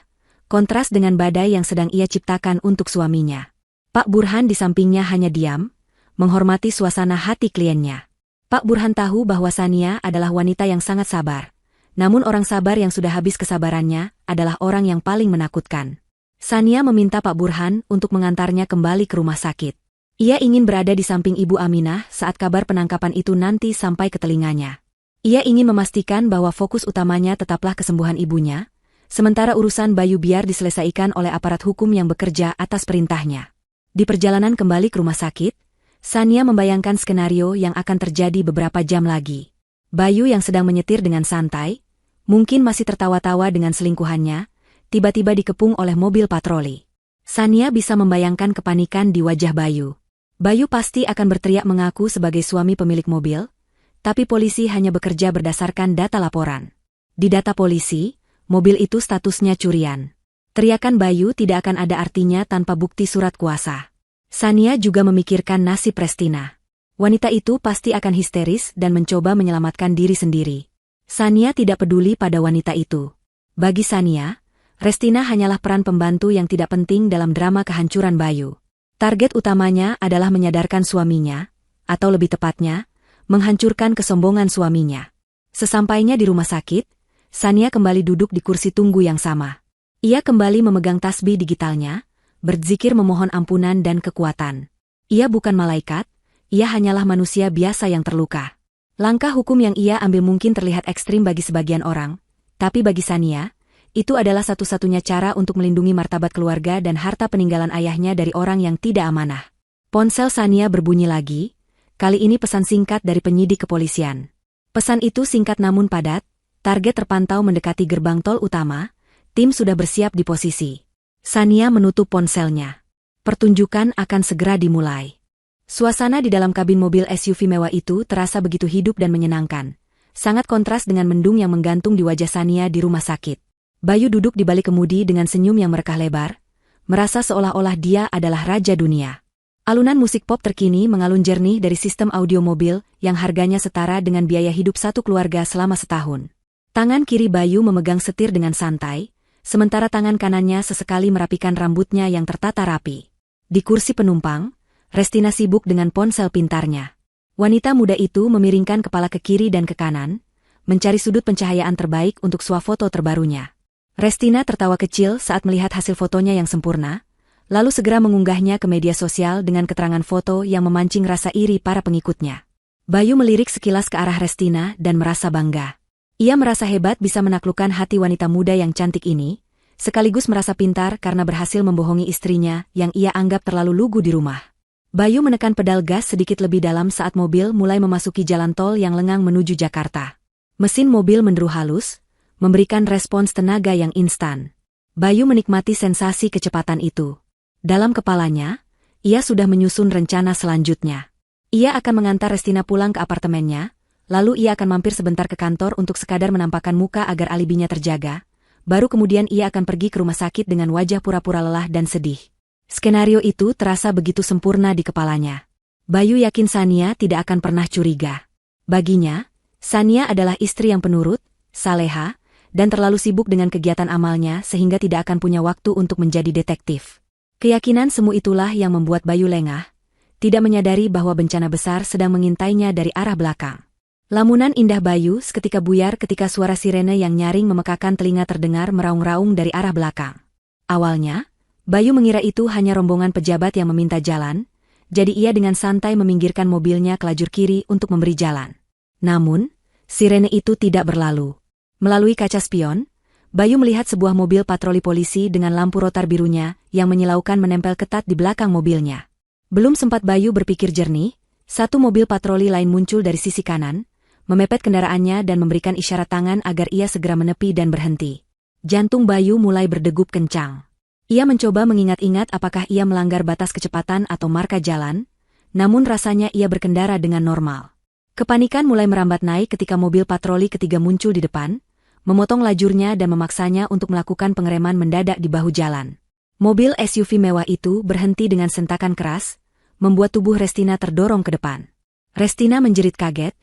kontras dengan badai yang sedang ia ciptakan untuk suaminya. Pak Burhan di sampingnya hanya diam, menghormati suasana hati kliennya. Pak Burhan tahu bahwa Sania adalah wanita yang sangat sabar. Namun orang sabar yang sudah habis kesabarannya adalah orang yang paling menakutkan. Sania meminta Pak Burhan untuk mengantarnya kembali ke rumah sakit. Ia ingin berada di samping Ibu Aminah saat kabar penangkapan itu nanti sampai ke telinganya. Ia ingin memastikan bahwa fokus utamanya tetaplah kesembuhan ibunya, sementara urusan Bayu biar diselesaikan oleh aparat hukum yang bekerja atas perintahnya. Di perjalanan kembali ke rumah sakit, Sania membayangkan skenario yang akan terjadi beberapa jam lagi. Bayu yang sedang menyetir dengan santai, mungkin masih tertawa-tawa dengan selingkuhannya, tiba-tiba dikepung oleh mobil patroli. Sania bisa membayangkan kepanikan di wajah Bayu. Bayu pasti akan berteriak mengaku sebagai suami pemilik mobil, tapi polisi hanya bekerja berdasarkan data laporan. Di data polisi, mobil itu statusnya curian. Teriakan Bayu tidak akan ada artinya tanpa bukti surat kuasa. Sania juga memikirkan nasib Restina. Wanita itu pasti akan histeris dan mencoba menyelamatkan diri sendiri. Sania tidak peduli pada wanita itu. Bagi Sania, Restina hanyalah peran pembantu yang tidak penting dalam drama kehancuran Bayu. Target utamanya adalah menyadarkan suaminya, atau lebih tepatnya, menghancurkan kesombongan suaminya. Sesampainya di rumah sakit, Sania kembali duduk di kursi tunggu yang sama. Ia kembali memegang tasbih digitalnya, berzikir memohon ampunan dan kekuatan. Ia bukan malaikat, ia hanyalah manusia biasa yang terluka. Langkah hukum yang ia ambil mungkin terlihat ekstrim bagi sebagian orang, tapi bagi Sania, itu adalah satu-satunya cara untuk melindungi martabat keluarga dan harta peninggalan ayahnya dari orang yang tidak amanah. Ponsel Sania berbunyi lagi, kali ini pesan singkat dari penyidik kepolisian. Pesan itu singkat namun padat, target terpantau mendekati gerbang tol utama, tim sudah bersiap di posisi. Sania menutup ponselnya. Pertunjukan akan segera dimulai. Suasana di dalam kabin mobil SUV mewah itu terasa begitu hidup dan menyenangkan. Sangat kontras dengan mendung yang menggantung di wajah Sania di rumah sakit. Bayu duduk di balik kemudi dengan senyum yang merekah lebar, merasa seolah-olah dia adalah raja dunia. Alunan musik pop terkini mengalun jernih dari sistem audio mobil yang harganya setara dengan biaya hidup satu keluarga selama setahun. Tangan kiri Bayu memegang setir dengan santai, sementara tangan kanannya sesekali merapikan rambutnya yang tertata rapi. Di kursi penumpang, Restina sibuk dengan ponsel pintarnya. Wanita muda itu memiringkan kepala ke kiri dan ke kanan, mencari sudut pencahayaan terbaik untuk swafoto terbarunya. Restina tertawa kecil saat melihat hasil fotonya yang sempurna, lalu segera mengunggahnya ke media sosial dengan keterangan foto yang memancing rasa iri para pengikutnya. Bayu melirik sekilas ke arah Restina dan merasa bangga. Ia merasa hebat bisa menaklukkan hati wanita muda yang cantik ini, sekaligus merasa pintar karena berhasil membohongi istrinya yang ia anggap terlalu lugu di rumah. Bayu menekan pedal gas sedikit lebih dalam saat mobil mulai memasuki jalan tol yang lengang menuju Jakarta. Mesin mobil menderu halus, memberikan respons tenaga yang instan. Bayu menikmati sensasi kecepatan itu. Dalam kepalanya, ia sudah menyusun rencana selanjutnya. Ia akan mengantar Restina pulang ke apartemennya, lalu ia akan mampir sebentar ke kantor untuk sekadar menampakkan muka agar alibinya terjaga, baru kemudian ia akan pergi ke rumah sakit dengan wajah pura-pura lelah dan sedih. Skenario itu terasa begitu sempurna di kepalanya. Bayu yakin Sania tidak akan pernah curiga. Baginya, Sania adalah istri yang penurut, saleha, dan terlalu sibuk dengan kegiatan amalnya sehingga tidak akan punya waktu untuk menjadi detektif. Keyakinan semu itulah yang membuat Bayu lengah, tidak menyadari bahwa bencana besar sedang mengintainya dari arah belakang. Lamunan indah Bayu seketika buyar ketika suara sirene yang nyaring memekakan telinga terdengar meraung-raung dari arah belakang. Awalnya, Bayu mengira itu hanya rombongan pejabat yang meminta jalan, jadi ia dengan santai meminggirkan mobilnya ke lajur kiri untuk memberi jalan. Namun, sirene itu tidak berlalu. Melalui kaca spion, Bayu melihat sebuah mobil patroli polisi dengan lampu rotar birunya yang menyilaukan menempel ketat di belakang mobilnya. Belum sempat Bayu berpikir jernih, satu mobil patroli lain muncul dari sisi kanan, memepet kendaraannya dan memberikan isyarat tangan agar ia segera menepi dan berhenti. Jantung Bayu mulai berdegup kencang. Ia mencoba mengingat-ingat apakah ia melanggar batas kecepatan atau marka jalan, namun rasanya ia berkendara dengan normal. Kepanikan mulai merambat naik ketika mobil patroli ketiga muncul di depan, memotong lajurnya dan memaksanya untuk melakukan pengereman mendadak di bahu jalan. Mobil SUV mewah itu berhenti dengan sentakan keras, membuat tubuh Restina terdorong ke depan. Restina menjerit kaget,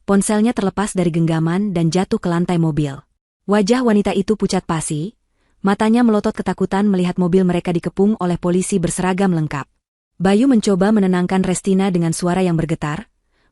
ponselnya terlepas dari genggaman dan jatuh ke lantai mobil. Wajah wanita itu pucat pasi, matanya melotot ketakutan melihat mobil mereka dikepung oleh polisi berseragam lengkap. Bayu mencoba menenangkan Restina dengan suara yang bergetar,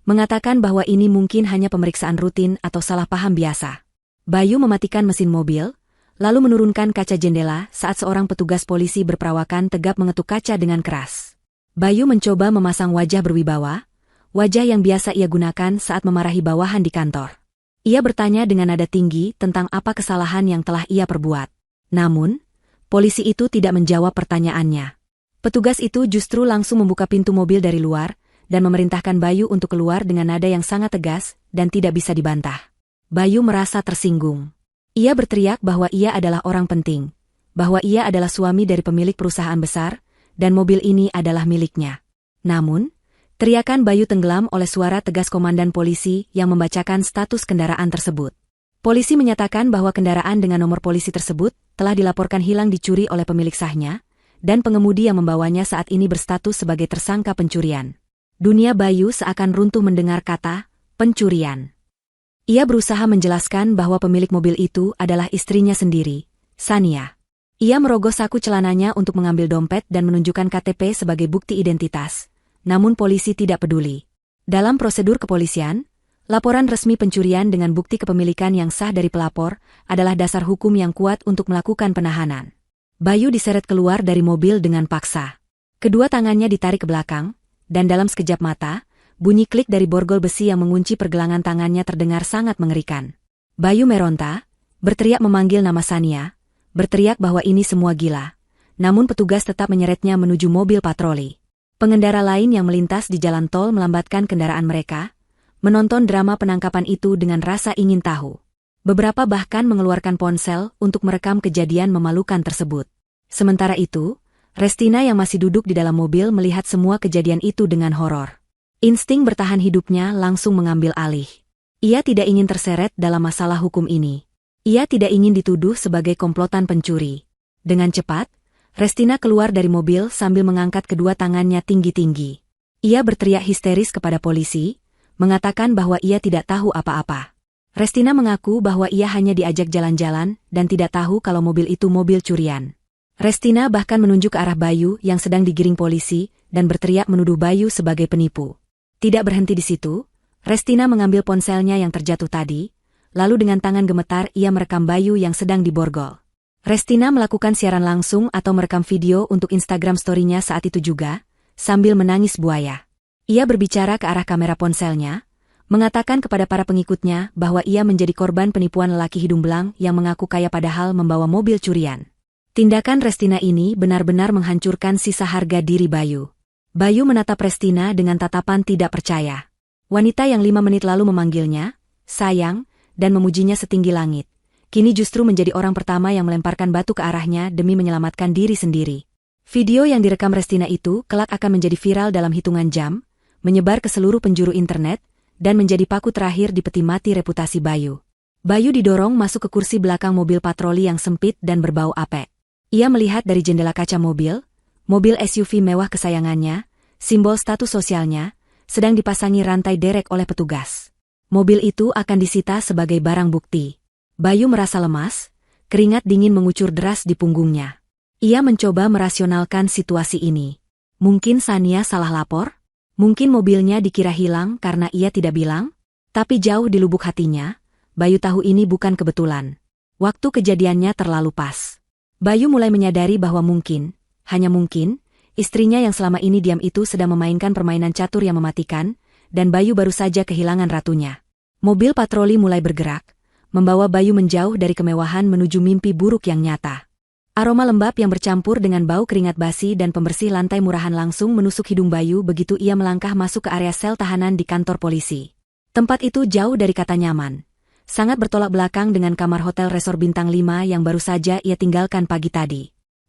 mengatakan bahwa ini mungkin hanya pemeriksaan rutin atau salah paham biasa. Bayu mematikan mesin mobil, lalu menurunkan kaca jendela saat seorang petugas polisi berperawakan tegap mengetuk kaca dengan keras. Bayu mencoba memasang wajah berwibawa, wajah yang biasa ia gunakan saat memarahi bawahan di kantor. Ia bertanya dengan nada tinggi tentang apa kesalahan yang telah ia perbuat. Namun, polisi itu tidak menjawab pertanyaannya. Petugas itu justru langsung membuka pintu mobil dari luar dan memerintahkan Bayu untuk keluar dengan nada yang sangat tegas dan tidak bisa dibantah. Bayu merasa tersinggung. Ia berteriak bahwa ia adalah orang penting, bahwa ia adalah suami dari pemilik perusahaan besar, dan mobil ini adalah miliknya. Namun, teriakan Bayu tenggelam oleh suara tegas komandan polisi yang membacakan status kendaraan tersebut. Polisi menyatakan bahwa kendaraan dengan nomor polisi tersebut telah dilaporkan hilang dicuri oleh pemilik sahnya, dan pengemudi yang membawanya saat ini berstatus sebagai tersangka pencurian. Dunia Bayu seakan runtuh mendengar kata pencurian. Ia berusaha menjelaskan bahwa pemilik mobil itu adalah istrinya sendiri, Sania. Ia merogoh saku celananya untuk mengambil dompet dan menunjukkan KTP sebagai bukti identitas, namun polisi tidak peduli. Dalam prosedur kepolisian, laporan resmi pencurian dengan bukti kepemilikan yang sah dari pelapor adalah dasar hukum yang kuat untuk melakukan penahanan. Bayu diseret keluar dari mobil dengan paksa. Kedua tangannya ditarik ke belakang, dan dalam sekejap mata, bunyi klik dari borgol besi yang mengunci pergelangan tangannya terdengar sangat mengerikan. Bayu meronta, berteriak memanggil nama Sania, berteriak bahwa ini semua gila. Namun petugas tetap menyeretnya menuju mobil patroli. Pengendara lain yang melintas di jalan tol melambatkan kendaraan mereka, menonton drama penangkapan itu dengan rasa ingin tahu. Beberapa bahkan mengeluarkan ponsel untuk merekam kejadian memalukan tersebut. Sementara itu, Restina yang masih duduk di dalam mobil melihat semua kejadian itu dengan horor. Insting bertahan hidupnya langsung mengambil alih. Ia tidak ingin terseret dalam masalah hukum ini. Ia tidak ingin dituduh sebagai komplotan pencuri. Dengan cepat, Restina keluar dari mobil sambil mengangkat kedua tangannya tinggi-tinggi. Ia berteriak histeris kepada polisi, mengatakan bahwa ia tidak tahu apa-apa. Restina mengaku bahwa ia hanya diajak jalan-jalan dan tidak tahu kalau mobil itu mobil curian. Restina bahkan menunjuk ke arah Bayu yang sedang digiring polisi dan berteriak menuduh Bayu sebagai penipu. Tidak berhenti di situ, Restina mengambil ponselnya yang terjatuh tadi, lalu dengan tangan gemetar ia merekam Bayu yang sedang diborgol. Restina melakukan siaran langsung atau merekam video untuk Instagram story-nya saat itu juga, sambil menangis buaya. Ia berbicara ke arah kamera ponselnya, mengatakan kepada para pengikutnya bahwa ia menjadi korban penipuan lelaki hidung belang yang mengaku kaya padahal membawa mobil curian. Tindakan Restina ini benar-benar menghancurkan sisa harga diri Bayu. Bayu menatap Restina dengan tatapan tidak percaya. Wanita yang 5 menit lalu memanggilnya, sayang, dan memujinya setinggi langit, kini justru menjadi orang pertama yang melemparkan batu ke arahnya demi menyelamatkan diri sendiri. Video yang direkam Restina itu kelak akan menjadi viral dalam hitungan jam, menyebar ke seluruh penjuru internet, dan menjadi paku terakhir di peti mati reputasi Bayu. Bayu didorong masuk ke kursi belakang mobil patroli yang sempit dan berbau apek. Ia melihat dari jendela kaca mobil SUV mewah kesayangannya, simbol status sosialnya, sedang dipasangi rantai derek oleh petugas. Mobil itu akan disita sebagai barang bukti. Bayu merasa lemas, keringat dingin mengucur deras di punggungnya. Ia mencoba merasionalkan situasi ini. Mungkin Sania salah lapor? Mungkin mobilnya dikira hilang karena ia tidak bilang? Tapi jauh di lubuk hatinya, Bayu tahu ini bukan kebetulan. Waktu kejadiannya terlalu pas. Bayu mulai menyadari bahwa mungkin, hanya mungkin, istrinya yang selama ini diam itu sedang memainkan permainan catur yang mematikan, dan Bayu baru saja kehilangan ratunya. Mobil patroli mulai bergerak, membawa Bayu menjauh dari kemewahan menuju mimpi buruk yang nyata. Aroma lembab yang bercampur dengan bau keringat basi dan pembersih lantai murahan langsung menusuk hidung Bayu begitu ia melangkah masuk ke area sel tahanan di kantor polisi. Tempat itu jauh dari kata nyaman. Sangat bertolak belakang dengan kamar hotel resor bintang 5 yang baru saja ia tinggalkan pagi tadi.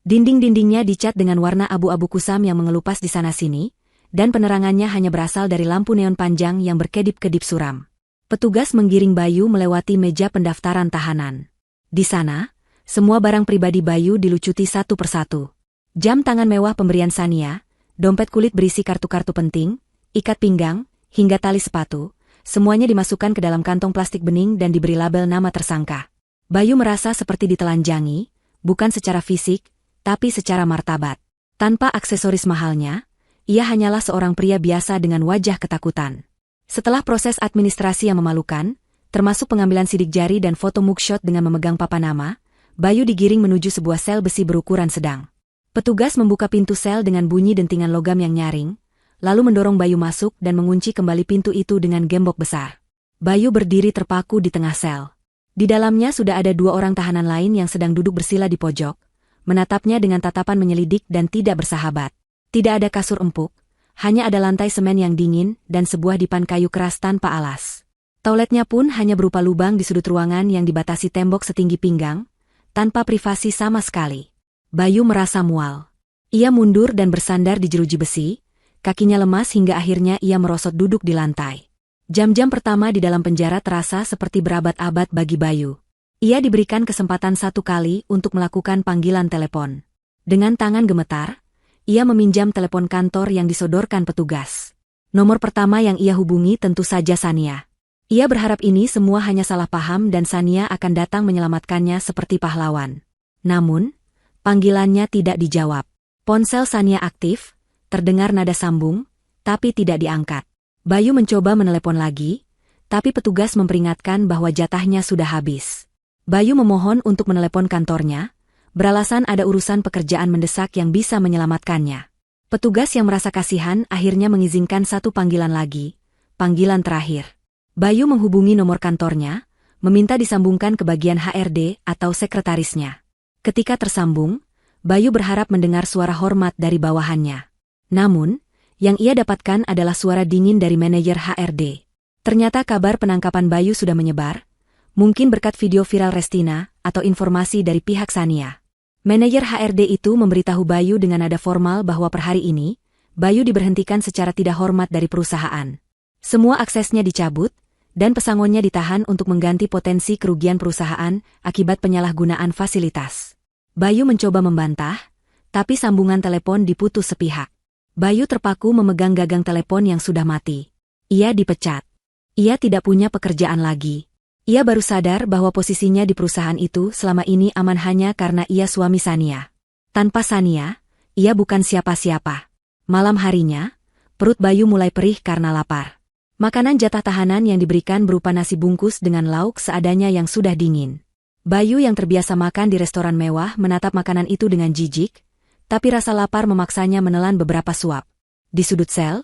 Dinding-dindingnya dicat dengan warna abu-abu kusam yang mengelupas di sana-sini, dan penerangannya hanya berasal dari lampu neon panjang yang berkedip-kedip suram. Petugas menggiring Bayu melewati meja pendaftaran tahanan. Di sana, semua barang pribadi Bayu dilucuti satu persatu. Jam tangan mewah pemberian Sania, dompet kulit berisi kartu-kartu penting, ikat pinggang, hingga tali sepatu, semuanya dimasukkan ke dalam kantong plastik bening dan diberi label nama tersangka. Bayu merasa seperti ditelanjangi, bukan secara fisik, tapi secara martabat. Tanpa aksesoris mahalnya, ia hanyalah seorang pria biasa dengan wajah ketakutan. Setelah proses administrasi yang memalukan, termasuk pengambilan sidik jari dan foto mugshot dengan memegang papan nama, Bayu digiring menuju sebuah sel besi berukuran sedang. Petugas membuka pintu sel dengan bunyi dentingan logam yang nyaring, lalu mendorong Bayu masuk dan mengunci kembali pintu itu dengan gembok besar. Bayu berdiri terpaku di tengah sel. Di dalamnya sudah ada 2 orang tahanan lain yang sedang duduk bersila di pojok, menatapnya dengan tatapan menyelidik dan tidak bersahabat. Tidak ada kasur empuk, hanya ada lantai semen yang dingin dan sebuah dipan kayu keras tanpa alas. Toiletnya pun hanya berupa lubang di sudut ruangan yang dibatasi tembok setinggi pinggang, tanpa privasi sama sekali. Bayu merasa mual. Ia mundur dan bersandar di jeruji besi, kakinya lemas hingga akhirnya ia merosot duduk di lantai. Jam-jam pertama di dalam penjara terasa seperti berabad-abad bagi Bayu. Ia diberikan kesempatan 1 kali untuk melakukan panggilan telepon. Dengan tangan gemetar, ia meminjam telepon kantor yang disodorkan petugas. Nomor pertama yang ia hubungi tentu saja Sania. Ia berharap ini semua hanya salah paham dan Sania akan datang menyelamatkannya seperti pahlawan. Namun, panggilannya tidak dijawab. Ponsel Sania aktif, terdengar nada sambung, tapi tidak diangkat. Bayu mencoba menelepon lagi, tapi petugas memperingatkan bahwa jatahnya sudah habis. Bayu memohon untuk menelepon kantornya, beralasan ada urusan pekerjaan mendesak yang bisa menyelamatkannya. Petugas yang merasa kasihan akhirnya mengizinkan 1 panggilan lagi, panggilan terakhir. Bayu menghubungi nomor kantornya, meminta disambungkan ke bagian HRD atau sekretarisnya. Ketika tersambung, Bayu berharap mendengar suara hormat dari bawahannya. Namun, yang ia dapatkan adalah suara dingin dari manajer HRD. Ternyata kabar penangkapan Bayu sudah menyebar, mungkin berkat video viral Restina atau informasi dari pihak Sania. Manajer HRD itu memberitahu Bayu dengan nada formal bahwa per hari ini, Bayu diberhentikan secara tidak hormat dari perusahaan. Semua aksesnya dicabut, dan pesangonnya ditahan untuk mengganti potensi kerugian perusahaan akibat penyalahgunaan fasilitas. Bayu mencoba membantah, tapi sambungan telepon diputus sepihak. Bayu terpaku memegang gagang telepon yang sudah mati. Ia dipecat. Ia tidak punya pekerjaan lagi. Ia baru sadar bahwa posisinya di perusahaan itu selama ini aman hanya karena ia suami Sania. Tanpa Sania, ia bukan siapa-siapa. Malam harinya, perut Bayu mulai perih karena lapar. Makanan jatah tahanan yang diberikan berupa nasi bungkus dengan lauk seadanya yang sudah dingin. Bayu yang terbiasa makan di restoran mewah menatap makanan itu dengan jijik, tapi rasa lapar memaksanya menelan beberapa suap. Di sudut sel,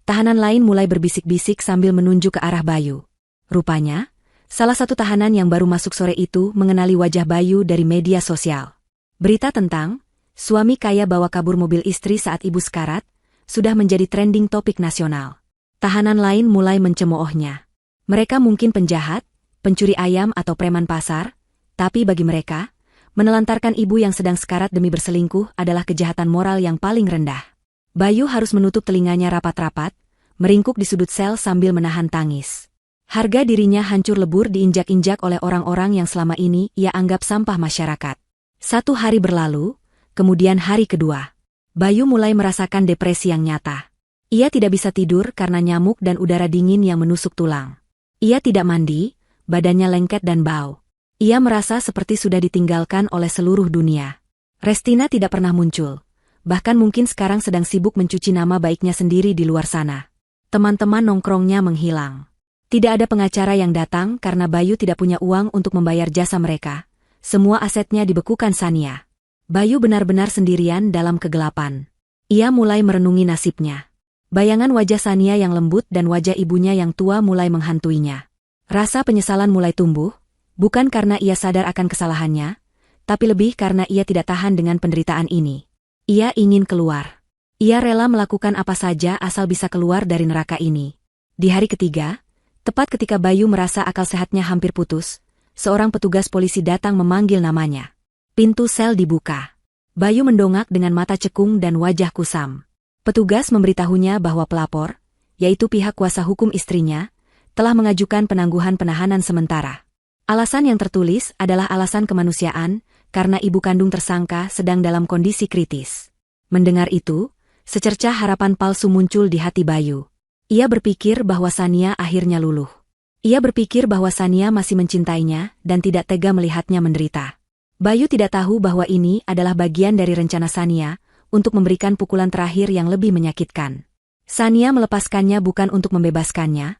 tahanan lain mulai berbisik-bisik sambil menunjuk ke arah Bayu. Rupanya, salah satu tahanan yang baru masuk sore itu mengenali wajah Bayu dari media sosial. Berita tentang suami kaya bawa kabur mobil istri saat ibu sekarat sudah menjadi trending topik nasional. Tahanan lain mulai mencemoohnya. Mereka mungkin penjahat, pencuri ayam atau preman pasar, tapi bagi mereka, menelantarkan ibu yang sedang sekarat demi berselingkuh adalah kejahatan moral yang paling rendah. Bayu harus menutup telinganya rapat-rapat, meringkuk di sudut sel sambil menahan tangis. Harga dirinya hancur lebur diinjak-injak oleh orang-orang yang selama ini ia anggap sampah masyarakat. 1 hari berlalu, kemudian hari kedua. Bayu mulai merasakan depresi yang nyata. Ia tidak bisa tidur karena nyamuk dan udara dingin yang menusuk tulang. Ia tidak mandi, badannya lengket dan bau. Ia merasa seperti sudah ditinggalkan oleh seluruh dunia. Restina tidak pernah muncul. Bahkan mungkin sekarang sedang sibuk mencuci nama baiknya sendiri di luar sana. Teman-teman nongkrongnya menghilang. Tidak ada pengacara yang datang karena Bayu tidak punya uang untuk membayar jasa mereka. Semua asetnya dibekukan Sania. Bayu benar-benar sendirian dalam kegelapan. Ia mulai merenungi nasibnya. Bayangan wajah Sania yang lembut dan wajah ibunya yang tua mulai menghantuinya. Rasa penyesalan mulai tumbuh, bukan karena ia sadar akan kesalahannya, tapi lebih karena ia tidak tahan dengan penderitaan ini. Ia ingin keluar. Ia rela melakukan apa saja asal bisa keluar dari neraka ini. Di hari ketiga, tepat ketika Bayu merasa akal sehatnya hampir putus, seorang petugas polisi datang memanggil namanya. Pintu sel dibuka. Bayu mendongak dengan mata cekung dan wajah kusam. Petugas memberitahunya bahwa pelapor, yaitu pihak kuasa hukum istrinya, telah mengajukan penangguhan penahanan sementara. Alasan yang tertulis adalah alasan kemanusiaan, karena ibu kandung tersangka sedang dalam kondisi kritis. Mendengar itu, secercah harapan palsu muncul di hati Bayu. Ia berpikir bahwa Sania akhirnya luluh. Ia berpikir bahwa Sania masih mencintainya dan tidak tega melihatnya menderita. Bayu tidak tahu bahwa ini adalah bagian dari rencana Sania untuk memberikan pukulan terakhir yang lebih menyakitkan. Sania melepaskannya bukan untuk membebaskannya,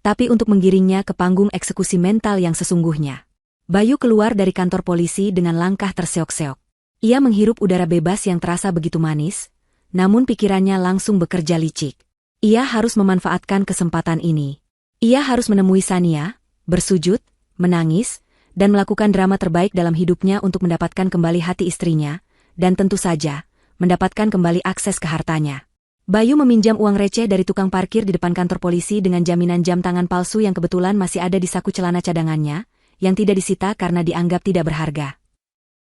tapi untuk menggiringnya ke panggung eksekusi mental yang sesungguhnya. Bayu keluar dari kantor polisi dengan langkah terseok-seok. Ia menghirup udara bebas yang terasa begitu manis, namun pikirannya langsung bekerja licik. Ia harus memanfaatkan kesempatan ini. Ia harus menemui Sania, bersujud, menangis, dan melakukan drama terbaik dalam hidupnya untuk mendapatkan kembali hati istrinya, dan tentu saja, mendapatkan kembali akses ke hartanya. Bayu meminjam uang receh dari tukang parkir di depan kantor polisi dengan jaminan jam tangan palsu yang kebetulan masih ada di saku celana cadangannya, yang tidak disita karena dianggap tidak berharga.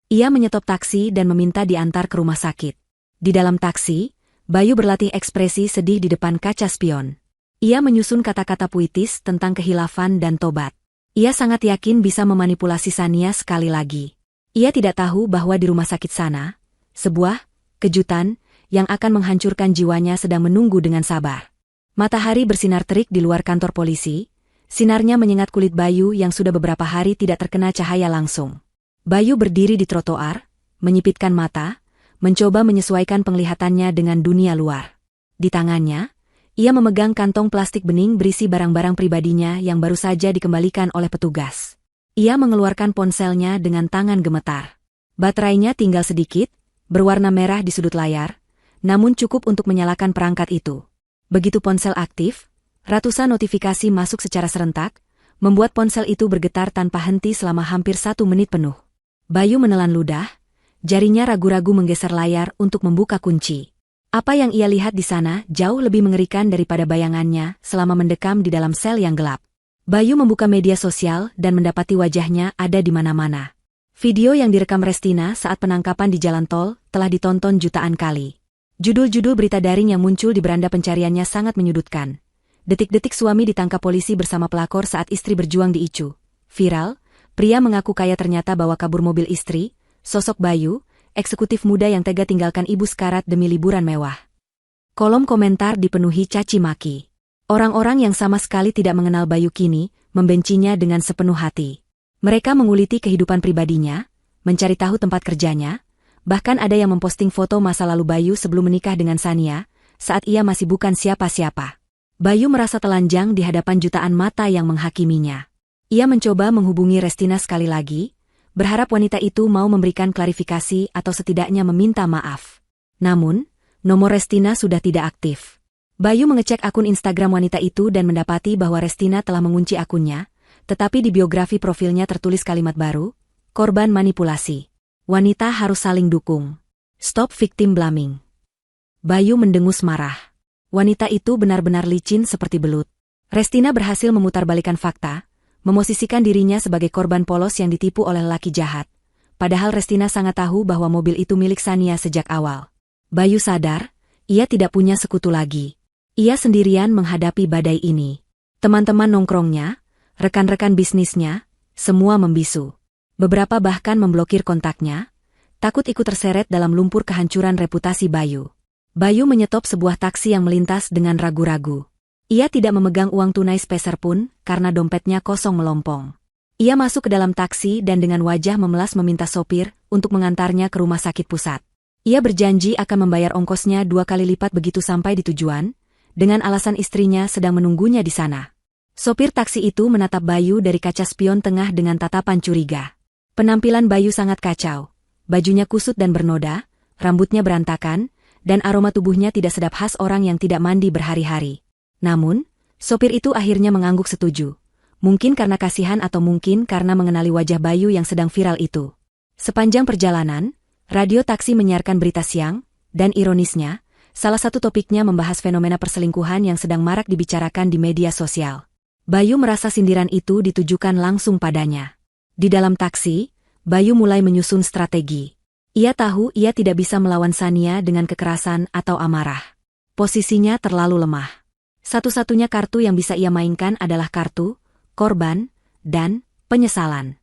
Ia menyetop taksi dan meminta diantar ke rumah sakit. Di dalam taksi, Bayu berlatih ekspresi sedih di depan kaca spion. Ia menyusun kata-kata puitis tentang kehilafan dan tobat. Ia sangat yakin bisa memanipulasi Sania sekali lagi. Ia tidak tahu bahwa di rumah sakit sana, sebuah kejutan yang akan menghancurkan jiwanya sedang menunggu dengan sabar. Matahari bersinar terik di luar kantor polisi, sinarnya menyengat kulit Bayu yang sudah beberapa hari tidak terkena cahaya langsung. Bayu berdiri di trotoar, menyipitkan mata, mencoba menyesuaikan penglihatannya dengan dunia luar. Di tangannya, ia memegang kantong plastik bening berisi barang-barang pribadinya yang baru saja dikembalikan oleh petugas. Ia mengeluarkan ponselnya dengan tangan gemetar. Baterainya tinggal sedikit, berwarna merah di sudut layar, namun cukup untuk menyalakan perangkat itu. Begitu ponsel aktif, ratusan notifikasi masuk secara serentak, membuat ponsel itu bergetar tanpa henti selama hampir 1 menit penuh. Bayu menelan ludah, jarinya ragu-ragu menggeser layar untuk membuka kunci. Apa yang ia lihat di sana jauh lebih mengerikan daripada bayangannya selama mendekam di dalam sel yang gelap. Bayu membuka media sosial dan mendapati wajahnya ada di mana-mana. Video yang direkam Restina saat penangkapan di jalan tol telah ditonton jutaan kali. Judul-judul berita daring yang muncul di beranda pencariannya sangat menyudutkan. Detik-detik suami ditangkap polisi bersama pelakor saat istri berjuang di ICU. Viral, pria mengaku kaya ternyata bawa kabur mobil istri, sosok Bayu, eksekutif muda yang tega tinggalkan ibu sekarat demi liburan mewah. Kolom komentar dipenuhi caci maki. Orang-orang yang sama sekali tidak mengenal Bayu kini, membencinya dengan sepenuh hati. Mereka menguliti kehidupan pribadinya, mencari tahu tempat kerjanya, bahkan ada yang memposting foto masa lalu Bayu sebelum menikah dengan Sania, saat ia masih bukan siapa-siapa. Bayu merasa telanjang di hadapan jutaan mata yang menghakiminya. Ia mencoba menghubungi Restina sekali lagi, berharap wanita itu mau memberikan klarifikasi atau setidaknya meminta maaf. Namun, nomor Restina sudah tidak aktif. Bayu mengecek akun Instagram wanita itu dan mendapati bahwa Restina telah mengunci akunnya, tetapi di biografi profilnya tertulis kalimat baru, korban manipulasi. Wanita harus saling dukung. Stop victim blaming. Bayu mendengus marah. Wanita itu benar-benar licin seperti belut. Restina berhasil memutarbalikan fakta, memosisikan dirinya sebagai korban polos yang ditipu oleh lelaki jahat. Padahal Restina sangat tahu bahwa mobil itu milik Sania sejak awal. Bayu sadar, ia tidak punya sekutu lagi. Ia sendirian menghadapi badai ini. Teman-teman nongkrongnya, rekan-rekan bisnisnya, semua membisu. Beberapa bahkan memblokir kontaknya, takut ikut terseret dalam lumpur kehancuran reputasi Bayu. Bayu menyetop sebuah taksi yang melintas dengan ragu-ragu. Ia tidak memegang uang tunai sepeser pun karena dompetnya kosong melompong. Ia masuk ke dalam taksi dan dengan wajah memelas meminta sopir untuk mengantarnya ke rumah sakit pusat. Ia berjanji akan membayar ongkosnya 2 kali lipat begitu sampai di tujuan, dengan alasan istrinya sedang menunggunya di sana. Sopir taksi itu menatap Bayu dari kaca spion tengah dengan tatapan curiga. Penampilan Bayu sangat kacau. Bajunya kusut dan bernoda, rambutnya berantakan, dan aroma tubuhnya tidak sedap khas orang yang tidak mandi berhari-hari. Namun, sopir itu akhirnya mengangguk setuju. Mungkin karena kasihan atau mungkin karena mengenali wajah Bayu yang sedang viral itu. Sepanjang perjalanan, radio taksi menyiarkan berita siang, dan ironisnya, salah satu topiknya membahas fenomena perselingkuhan yang sedang marak dibicarakan di media sosial. Bayu merasa sindiran itu ditujukan langsung padanya. Di dalam taksi, Bayu mulai menyusun strategi. Ia tahu ia tidak bisa melawan Sania dengan kekerasan atau amarah. Posisinya terlalu lemah. Satu-satunya kartu yang bisa ia mainkan adalah kartu, korban, dan penyesalan.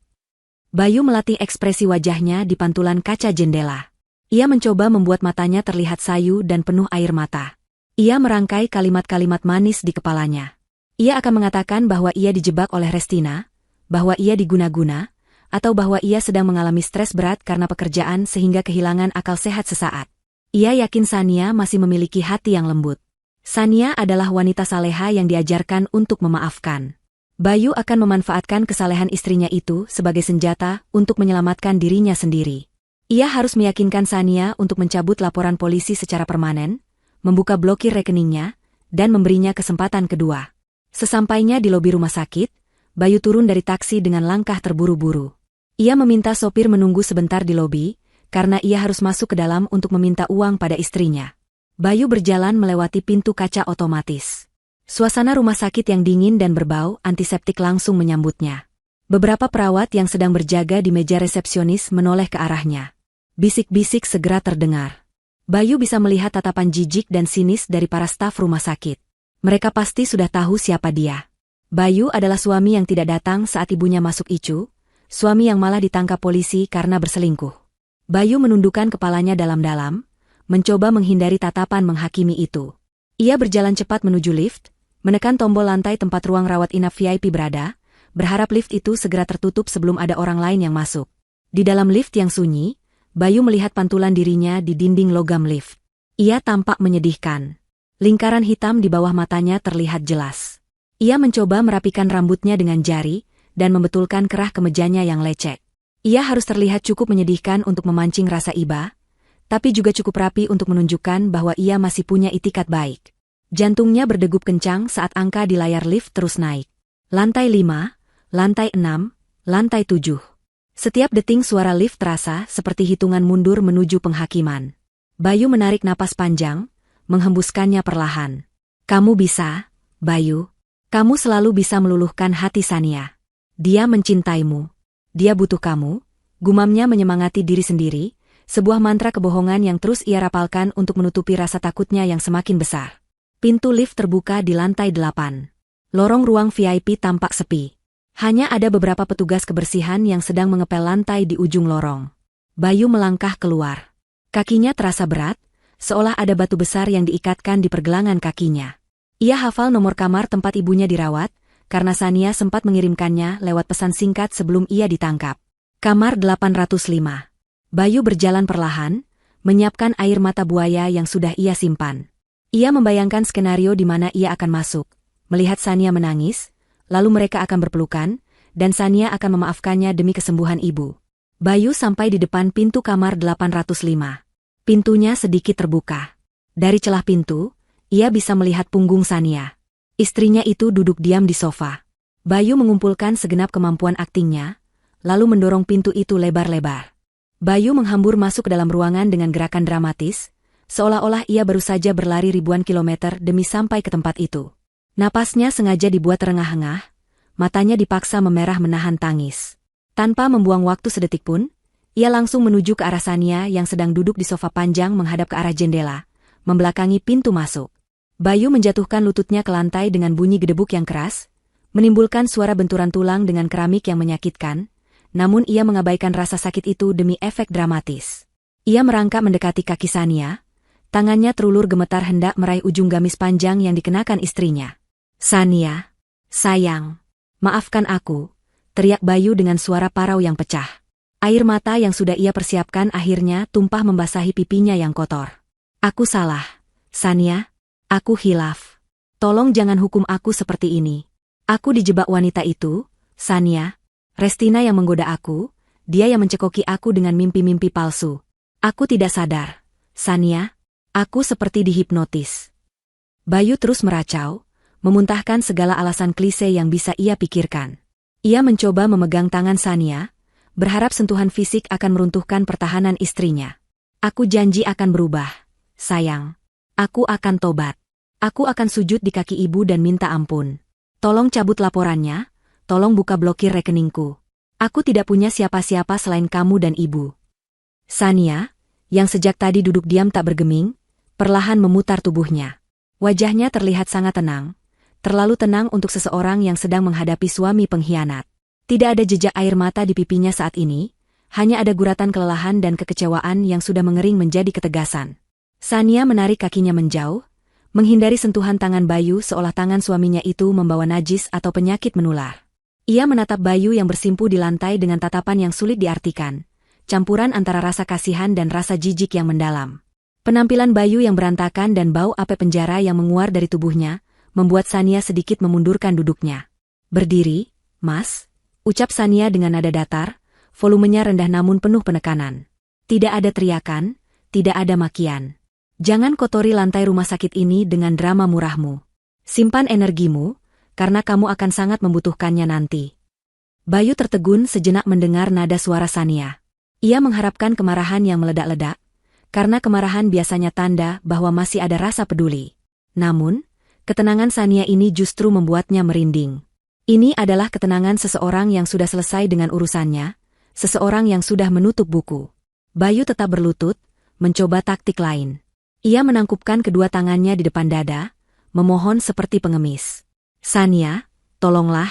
Bayu melatih ekspresi wajahnya di pantulan kaca jendela. Ia mencoba membuat matanya terlihat sayu dan penuh air mata. Ia merangkai kalimat-kalimat manis di kepalanya. Ia akan mengatakan bahwa ia dijebak oleh Restina, bahwa ia diguna-guna, atau bahwa ia sedang mengalami stres berat karena pekerjaan sehingga kehilangan akal sehat sesaat. Ia yakin Sania masih memiliki hati yang lembut. Sania adalah wanita saleha yang diajarkan untuk memaafkan. Bayu akan memanfaatkan kesalehan istrinya itu sebagai senjata untuk menyelamatkan dirinya sendiri. Ia harus meyakinkan Sania untuk mencabut laporan polisi secara permanen, membuka blokir rekeningnya, dan memberinya kesempatan kedua. Sesampainya di lobi rumah sakit, Bayu turun dari taksi dengan langkah terburu-buru. Ia meminta sopir menunggu sebentar di lobi, karena ia harus masuk ke dalam untuk meminta uang pada istrinya. Bayu berjalan melewati pintu kaca otomatis. Suasana rumah sakit yang dingin dan berbau antiseptik langsung menyambutnya. Beberapa perawat yang sedang berjaga di meja resepsionis menoleh ke arahnya. Bisik-bisik segera terdengar. Bayu bisa melihat tatapan jijik dan sinis dari para staf rumah sakit. Mereka pasti sudah tahu siapa dia. Bayu adalah suami yang tidak datang saat ibunya masuk ICU, suami yang malah ditangkap polisi karena berselingkuh. Bayu menundukkan kepalanya dalam-dalam, mencoba menghindari tatapan menghakimi itu. Ia berjalan cepat menuju lift, menekan tombol lantai tempat ruang rawat inap VIP berada, berharap lift itu segera tertutup sebelum ada orang lain yang masuk. Di dalam lift yang sunyi, Bayu melihat pantulan dirinya di dinding logam lift. Ia tampak menyedihkan. Lingkaran hitam di bawah matanya terlihat jelas. Ia mencoba merapikan rambutnya dengan jari, dan membetulkan kerah kemejanya yang lecek. Ia harus terlihat cukup menyedihkan untuk memancing rasa iba, tapi juga cukup rapi untuk menunjukkan bahwa ia masih punya itikat baik. Jantungnya berdegup kencang saat angka di layar lift terus naik. Lantai 5, lantai 6, lantai 7. Setiap deting suara lift terasa seperti hitungan mundur menuju penghakiman. Bayu menarik napas panjang, menghembuskannya perlahan. Kamu bisa, Bayu. Kamu selalu bisa meluluhkan hati Sania. Dia mencintaimu. Dia butuh kamu. Gumamnya menyemangati diri sendiri, sebuah mantra kebohongan yang terus ia rapalkan untuk menutupi rasa takutnya yang semakin besar. Pintu lift terbuka di lantai 8. Lorong ruang VIP tampak sepi. Hanya ada beberapa petugas kebersihan yang sedang mengepel lantai di ujung lorong. Bayu melangkah keluar. Kakinya terasa berat, seolah ada batu besar yang diikatkan di pergelangan kakinya. Ia hafal nomor kamar tempat ibunya dirawat, karena Sania sempat mengirimkannya lewat pesan singkat sebelum ia ditangkap. Kamar 805. Bayu berjalan perlahan, menyiapkan air mata buaya yang sudah ia simpan. Ia membayangkan skenario di mana ia akan masuk, melihat Sania menangis, lalu mereka akan berpelukan, dan Sania akan memaafkannya demi kesembuhan ibu. Bayu sampai di depan pintu kamar 805. Pintunya sedikit terbuka. Dari celah pintu, ia bisa melihat punggung Sania. Istrinya itu duduk diam di sofa. Bayu mengumpulkan segenap kemampuan aktingnya, lalu mendorong pintu itu lebar-lebar. Bayu menghambur masuk ke dalam ruangan dengan gerakan dramatis, seolah-olah ia baru saja berlari ribuan kilometer demi sampai ke tempat itu. Napasnya sengaja dibuat terengah-engah, matanya dipaksa memerah menahan tangis. Tanpa membuang waktu sedetik pun, ia langsung menuju ke arah Sania yang sedang duduk di sofa panjang menghadap ke arah jendela, membelakangi pintu masuk. Bayu menjatuhkan lututnya ke lantai dengan bunyi gedebuk yang keras, menimbulkan suara benturan tulang dengan keramik yang menyakitkan, namun ia mengabaikan rasa sakit itu demi efek dramatis. Ia merangkak mendekati kaki Sania, tangannya terulur gemetar hendak meraih ujung gamis panjang yang dikenakan istrinya. "Sania, sayang, maafkan aku," teriak Bayu dengan suara parau yang pecah. Air mata yang sudah ia persiapkan akhirnya tumpah membasahi pipinya yang kotor. "Aku salah, Sania. Aku hilaf. Tolong jangan hukum aku seperti ini. Aku dijebak wanita itu, Sania. Restina yang menggoda aku, dia yang mencekoki aku dengan mimpi-mimpi palsu. Aku tidak sadar, Sania. Aku seperti dihipnotis." Bayu terus meracau, memuntahkan segala alasan klise yang bisa ia pikirkan. Ia mencoba memegang tangan Sania, berharap sentuhan fisik akan meruntuhkan pertahanan istrinya. "Aku janji akan berubah, sayang. Aku akan tobat. Aku akan sujud di kaki ibu dan minta ampun. Tolong cabut laporannya, tolong buka blokir rekeningku. Aku tidak punya siapa-siapa selain kamu dan ibu." Sania, yang sejak tadi duduk diam tak bergeming, perlahan memutar tubuhnya. Wajahnya terlihat sangat tenang, terlalu tenang untuk seseorang yang sedang menghadapi suami pengkhianat. Tidak ada jejak air mata di pipinya saat ini, hanya ada guratan kelelahan dan kekecewaan yang sudah mengering menjadi ketegasan. Sania menarik kakinya menjauh, menghindari sentuhan tangan Bayu seolah tangan suaminya itu membawa najis atau penyakit menular. Ia menatap Bayu yang bersimpuh di lantai dengan tatapan yang sulit diartikan, campuran antara rasa kasihan dan rasa jijik yang mendalam. Penampilan Bayu yang berantakan dan bau ape penjara yang menguar dari tubuhnya, membuat Sania sedikit memundurkan duduknya. "Berdiri, Mas," ucap Sania dengan nada datar, volumenya rendah namun penuh penekanan. "Tidak ada teriakan, tidak ada makian. Jangan kotori lantai rumah sakit ini dengan drama murahmu. Simpan energimu, karena kamu akan sangat membutuhkannya nanti." Bayu tertegun sejenak mendengar nada suara Sania. Ia mengharapkan kemarahan yang meledak-ledak, karena kemarahan biasanya tanda bahwa masih ada rasa peduli. Namun, ketenangan Sania ini justru membuatnya merinding. Ini adalah ketenangan seseorang yang sudah selesai dengan urusannya, seseorang yang sudah menutup buku. Bayu tetap berlutut, mencoba taktik lain. Ia menangkupkan kedua tangannya di depan dada, memohon seperti pengemis. "Sania, tolonglah,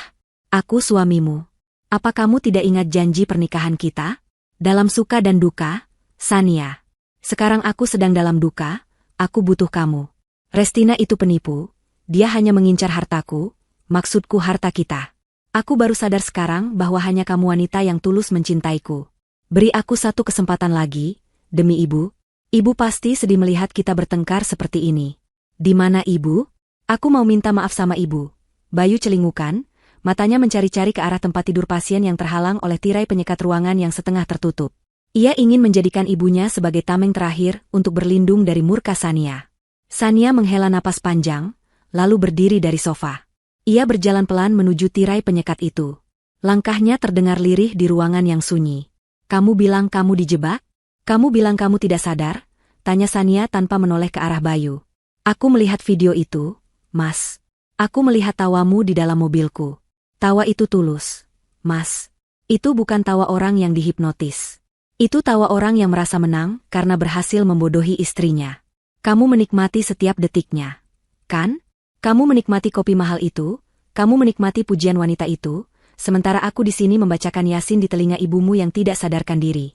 aku suamimu. Apa kamu tidak ingat janji pernikahan kita? Dalam suka dan duka, Sania. Sekarang aku sedang dalam duka, aku butuh kamu. Restina itu penipu, dia hanya mengincar hartaku, maksudku harta kita. Aku baru sadar sekarang bahwa hanya kamu wanita yang tulus mencintaiku. Beri aku satu kesempatan lagi, demi ibu. Ibu pasti sedih melihat kita bertengkar seperti ini." "Di mana ibu? Aku mau minta maaf sama ibu." Bayu celingukan, matanya mencari-cari ke arah tempat tidur pasien yang terhalang oleh tirai penyekat ruangan yang setengah tertutup. Ia ingin menjadikan ibunya sebagai tameng terakhir untuk berlindung dari murka Sania. Sania menghela napas panjang, lalu berdiri dari sofa. Ia berjalan pelan menuju tirai penyekat itu. Langkahnya terdengar lirih di ruangan yang sunyi. "Kamu bilang kamu dijebak? Kamu bilang kamu tidak sadar?" tanya Sania tanpa menoleh ke arah Bayu. "Aku melihat video itu, Mas. Aku melihat tawamu di dalam mobilku. Tawa itu tulus, Mas. Itu bukan tawa orang yang dihipnotis. Itu tawa orang yang merasa menang karena berhasil membodohi istrinya. Kamu menikmati setiap detiknya, kan? Kamu menikmati kopi mahal itu, kamu menikmati pujian wanita itu, sementara aku di sini membacakan Yasin di telinga ibumu yang tidak sadarkan diri.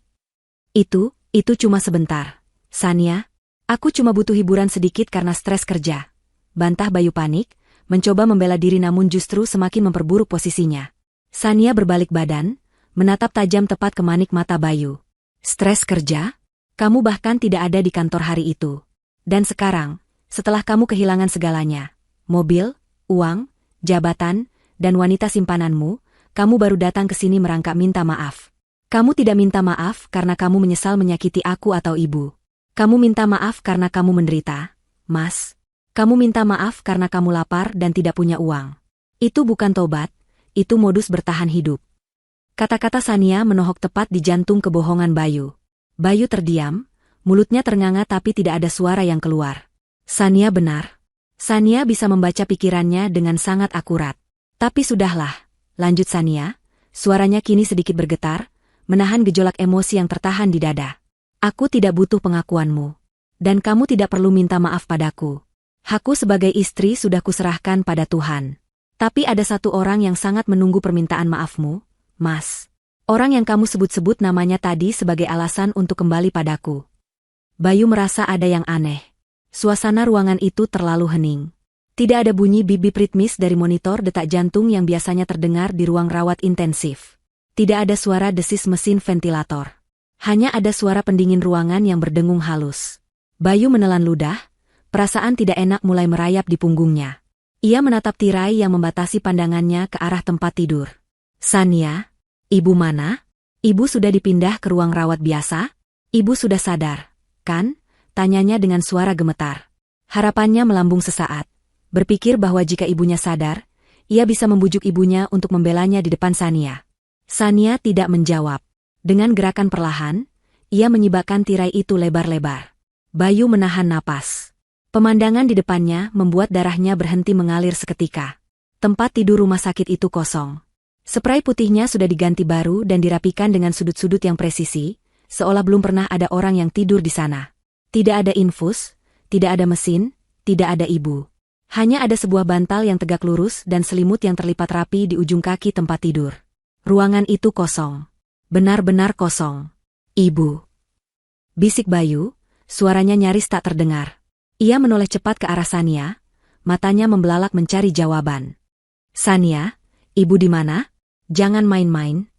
Itu cuma sebentar, Sania. Aku cuma butuh hiburan sedikit karena stres kerja." Bantah Bayu panik, mencoba membela diri namun justru semakin memperburuk posisinya. Sania berbalik badan, menatap tajam tepat ke manik mata Bayu. "Stres kerja? Kamu bahkan tidak ada di kantor hari itu. Dan sekarang, setelah kamu kehilangan segalanya, mobil, uang, jabatan, dan wanita simpananmu, kamu baru datang ke sini merangkak minta maaf. Kamu tidak minta maaf karena kamu menyesal menyakiti aku atau ibu. Kamu minta maaf karena kamu menderita, Mas. Kamu minta maaf karena kamu lapar dan tidak punya uang. Itu bukan tobat, itu modus bertahan hidup." Kata-kata Sania menohok tepat di jantung kebohongan Bayu. Bayu terdiam, mulutnya ternganga tapi tidak ada suara yang keluar. Sania benar. Sania bisa membaca pikirannya dengan sangat akurat. "Tapi sudahlah," lanjut Sania, suaranya kini sedikit bergetar, menahan gejolak emosi yang tertahan di dada. "Aku tidak butuh pengakuanmu. Dan kamu tidak perlu minta maaf padaku. Aku sebagai istri sudah kuserahkan pada Tuhan. Tapi ada satu orang yang sangat menunggu permintaan maafmu, Mas. Orang yang kamu sebut-sebut namanya tadi sebagai alasan untuk kembali padaku. Bayu merasa ada yang aneh. Suasana ruangan itu terlalu hening. Tidak ada bunyi bip-bip ritmis dari monitor detak jantung yang biasanya terdengar di ruang rawat intensif. Tidak ada suara desis mesin ventilator. Hanya ada suara pendingin ruangan yang berdengung halus. Bayu menelan ludah, perasaan tidak enak mulai merayap di punggungnya. Ia menatap tirai yang membatasi pandangannya ke arah tempat tidur. Sania? Ibu mana? Ibu sudah dipindah ke ruang rawat biasa? Ibu sudah sadar, kan? Tanyanya dengan suara gemetar. Harapannya melambung sesaat. Berpikir bahwa jika ibunya sadar, ia bisa membujuk ibunya untuk membelanya di depan Sania. Sania tidak menjawab. Dengan gerakan perlahan, ia menyibakkan tirai itu lebar-lebar. Bayu menahan napas. Pemandangan di depannya membuat darahnya berhenti mengalir seketika. Tempat tidur rumah sakit itu kosong. Spray putihnya sudah diganti baru dan dirapikan dengan sudut-sudut yang presisi, seolah belum pernah ada orang yang tidur di sana. Tidak ada infus, tidak ada mesin, tidak ada ibu. Hanya ada sebuah bantal yang tegak lurus dan selimut yang terlipat rapi di ujung kaki tempat tidur. Ruangan itu kosong. Benar-benar kosong. Ibu. Bisik Bayu, suaranya nyaris tak terdengar. Ia menoleh cepat ke arah Sania, matanya membelalak mencari jawaban. Sania, ibu di mana? Jangan main-main.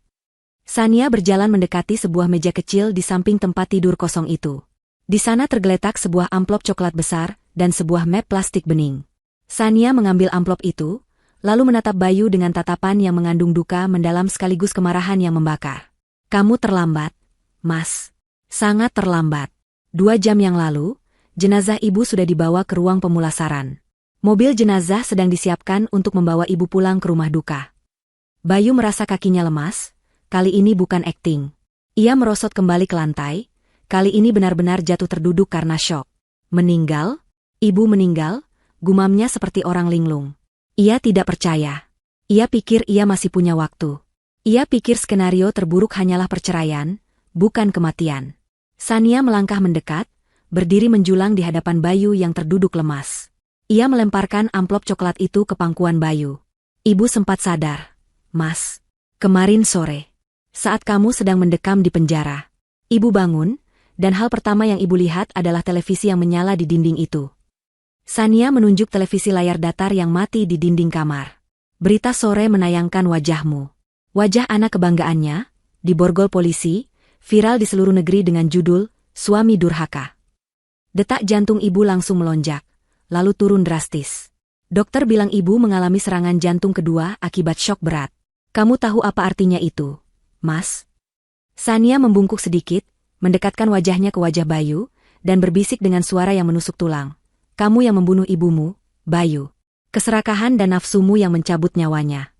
Sania berjalan mendekati sebuah meja kecil di samping tempat tidur kosong itu. Di sana tergeletak sebuah amplop coklat besar dan sebuah map plastik bening. Sania mengambil amplop itu, lalu menatap Bayu dengan tatapan yang mengandung duka mendalam sekaligus kemarahan yang membakar. Kamu terlambat, Mas. Sangat terlambat. 2 jam yang lalu, jenazah ibu sudah dibawa ke ruang pemulasaran. Mobil jenazah sedang disiapkan untuk membawa ibu pulang ke rumah duka. Bayu merasa kakinya lemas, kali ini bukan akting. Ia merosot kembali ke lantai, kali ini benar-benar jatuh terduduk karena syok. Meninggal? Ibu meninggal? Gumamnya seperti orang linglung. Ia tidak percaya. Ia pikir ia masih punya waktu. Ia pikir skenario terburuk hanyalah perceraian, bukan kematian. Sania melangkah mendekat, berdiri menjulang di hadapan Bayu yang terduduk lemas. Ia melemparkan amplop coklat itu ke pangkuan Bayu. Ibu sempat sadar. Mas, kemarin sore, saat kamu sedang mendekam di penjara, ibu bangun, dan hal pertama yang ibu lihat adalah televisi yang menyala di dinding itu. Sania menunjuk televisi layar datar yang mati di dinding kamar. Berita sore menayangkan wajahmu. Wajah anak kebanggaannya, diborgol polisi, viral di seluruh negeri dengan judul, Suami Durhaka. Detak jantung ibu langsung melonjak, lalu turun drastis. Dokter bilang ibu mengalami serangan jantung kedua akibat syok berat. Kamu tahu apa artinya itu, Mas? Sania membungkuk sedikit, mendekatkan wajahnya ke wajah Bayu, dan berbisik dengan suara yang menusuk tulang. Kamu yang membunuh ibumu, Bayu. Keserakahan dan nafsumu yang mencabut nyawanya.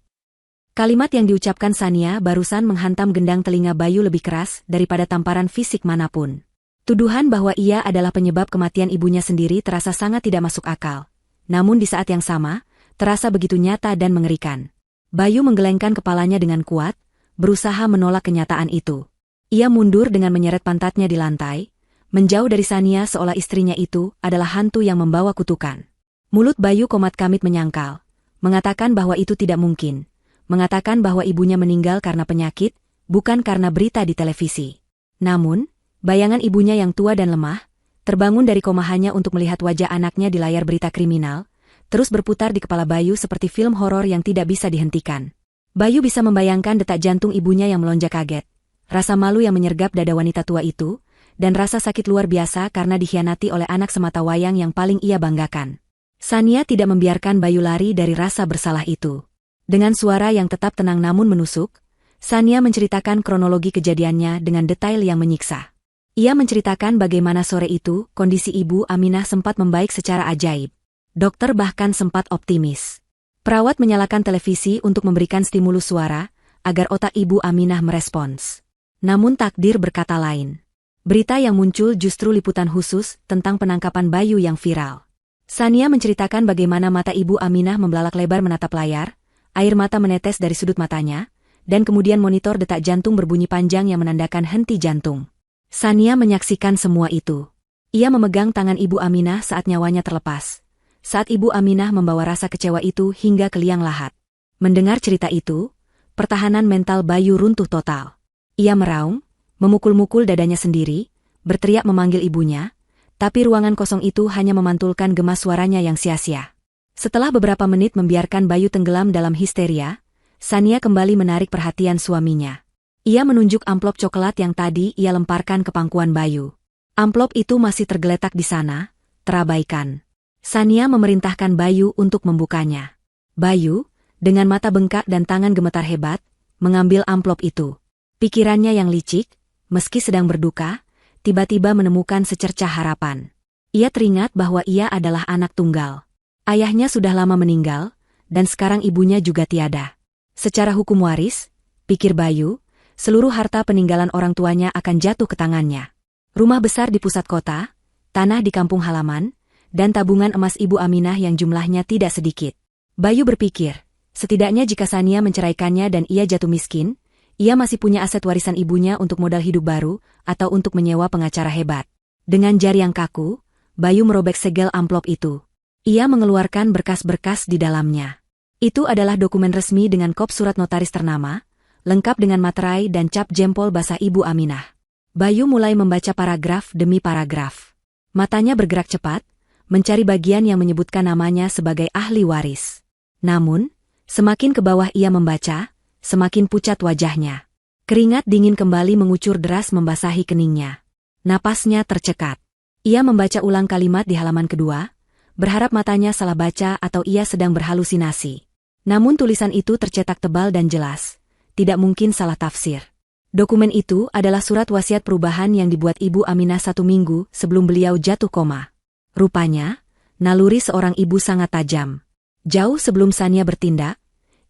Kalimat yang diucapkan Sania barusan menghantam gendang telinga Bayu lebih keras daripada tamparan fisik manapun. Tuduhan bahwa ia adalah penyebab kematian ibunya sendiri terasa sangat tidak masuk akal. Namun di saat yang sama, terasa begitu nyata dan mengerikan. Bayu menggelengkan kepalanya dengan kuat, berusaha menolak kenyataan itu. Ia mundur dengan menyeret pantatnya di lantai, menjauh dari Sania seolah istrinya itu adalah hantu yang membawa kutukan. Mulut Bayu komat kamit menyangkal, mengatakan bahwa itu tidak mungkin, mengatakan bahwa ibunya meninggal karena penyakit, bukan karena berita di televisi. Namun, bayangan ibunya yang tua dan lemah, terbangun dari koma hanya untuk melihat wajah anaknya di layar berita kriminal, terus berputar di kepala Bayu seperti film horor yang tidak bisa dihentikan. Bayu bisa membayangkan detak jantung ibunya yang melonjak kaget, rasa malu yang menyergap dada wanita tua itu, dan rasa sakit luar biasa karena dikhianati oleh anak sematawayang yang paling ia banggakan. Sania tidak membiarkan Bayu lari dari rasa bersalah itu. Dengan suara yang tetap tenang namun menusuk, Sania menceritakan kronologi kejadiannya dengan detail yang menyiksa. Ia menceritakan bagaimana sore itu kondisi ibu Aminah sempat membaik secara ajaib. Dokter bahkan sempat optimis. Perawat menyalakan televisi untuk memberikan stimulus suara, agar otak ibu Aminah merespons. Namun takdir berkata lain. Berita yang muncul justru liputan khusus tentang penangkapan Bayu yang viral. Sania menceritakan bagaimana mata ibu Aminah membelalak lebar menatap layar, air mata menetes dari sudut matanya, dan kemudian monitor detak jantung berbunyi panjang yang menandakan henti jantung. Sania menyaksikan semua itu. Ia memegang tangan ibu Aminah saat nyawanya terlepas. saat Ibu Aminah membawa rasa kecewa itu hingga ke liang lahat. Mendengar cerita itu, pertahanan mental Bayu runtuh total. Ia meraung, memukul-mukul dadanya sendiri, berteriak memanggil ibunya, tapi ruangan kosong itu hanya memantulkan gemas suaranya yang sia-sia. Setelah beberapa menit membiarkan Bayu tenggelam dalam histeria, Sania kembali menarik perhatian suaminya. Ia menunjuk amplop coklat yang tadi ia lemparkan ke pangkuan Bayu. Amplop itu masih tergeletak di sana, terabaikan. Sania memerintahkan Bayu untuk membukanya. Bayu, dengan mata bengkak dan tangan gemetar hebat, mengambil amplop itu. Pikirannya yang licik, meski sedang berduka, tiba-tiba menemukan secercah harapan. Ia teringat bahwa ia adalah anak tunggal. Ayahnya sudah lama meninggal, dan sekarang ibunya juga tiada. Secara hukum waris, pikir Bayu, seluruh harta peninggalan orang tuanya akan jatuh ke tangannya. Rumah besar di pusat kota, tanah di kampung halaman, dan tabungan emas Ibu Aminah yang jumlahnya tidak sedikit. Bayu berpikir, setidaknya jika Sania menceraikannya dan ia jatuh miskin, ia masih punya aset warisan ibunya untuk modal hidup baru atau untuk menyewa pengacara hebat. Dengan jari yang kaku, Bayu merobek segel amplop itu. Ia mengeluarkan berkas-berkas di dalamnya. Itu adalah dokumen resmi dengan kop surat notaris ternama, lengkap dengan materai dan cap jempol basah Ibu Aminah. Bayu mulai membaca paragraf demi paragraf. Matanya bergerak cepat, mencari bagian yang menyebutkan namanya sebagai ahli waris. Namun, semakin ke bawah ia membaca, semakin pucat wajahnya. Keringat dingin kembali mengucur deras membasahi keningnya. Napasnya tercekat. Ia membaca ulang kalimat di halaman kedua, berharap matanya salah baca atau ia sedang berhalusinasi. Namun tulisan itu tercetak tebal dan jelas, tidak mungkin salah tafsir. Dokumen itu adalah surat wasiat perubahan yang dibuat Ibu Aminah 1 minggu sebelum beliau jatuh koma. Rupanya, naluri seorang ibu sangat tajam. Jauh sebelum Sania bertindak,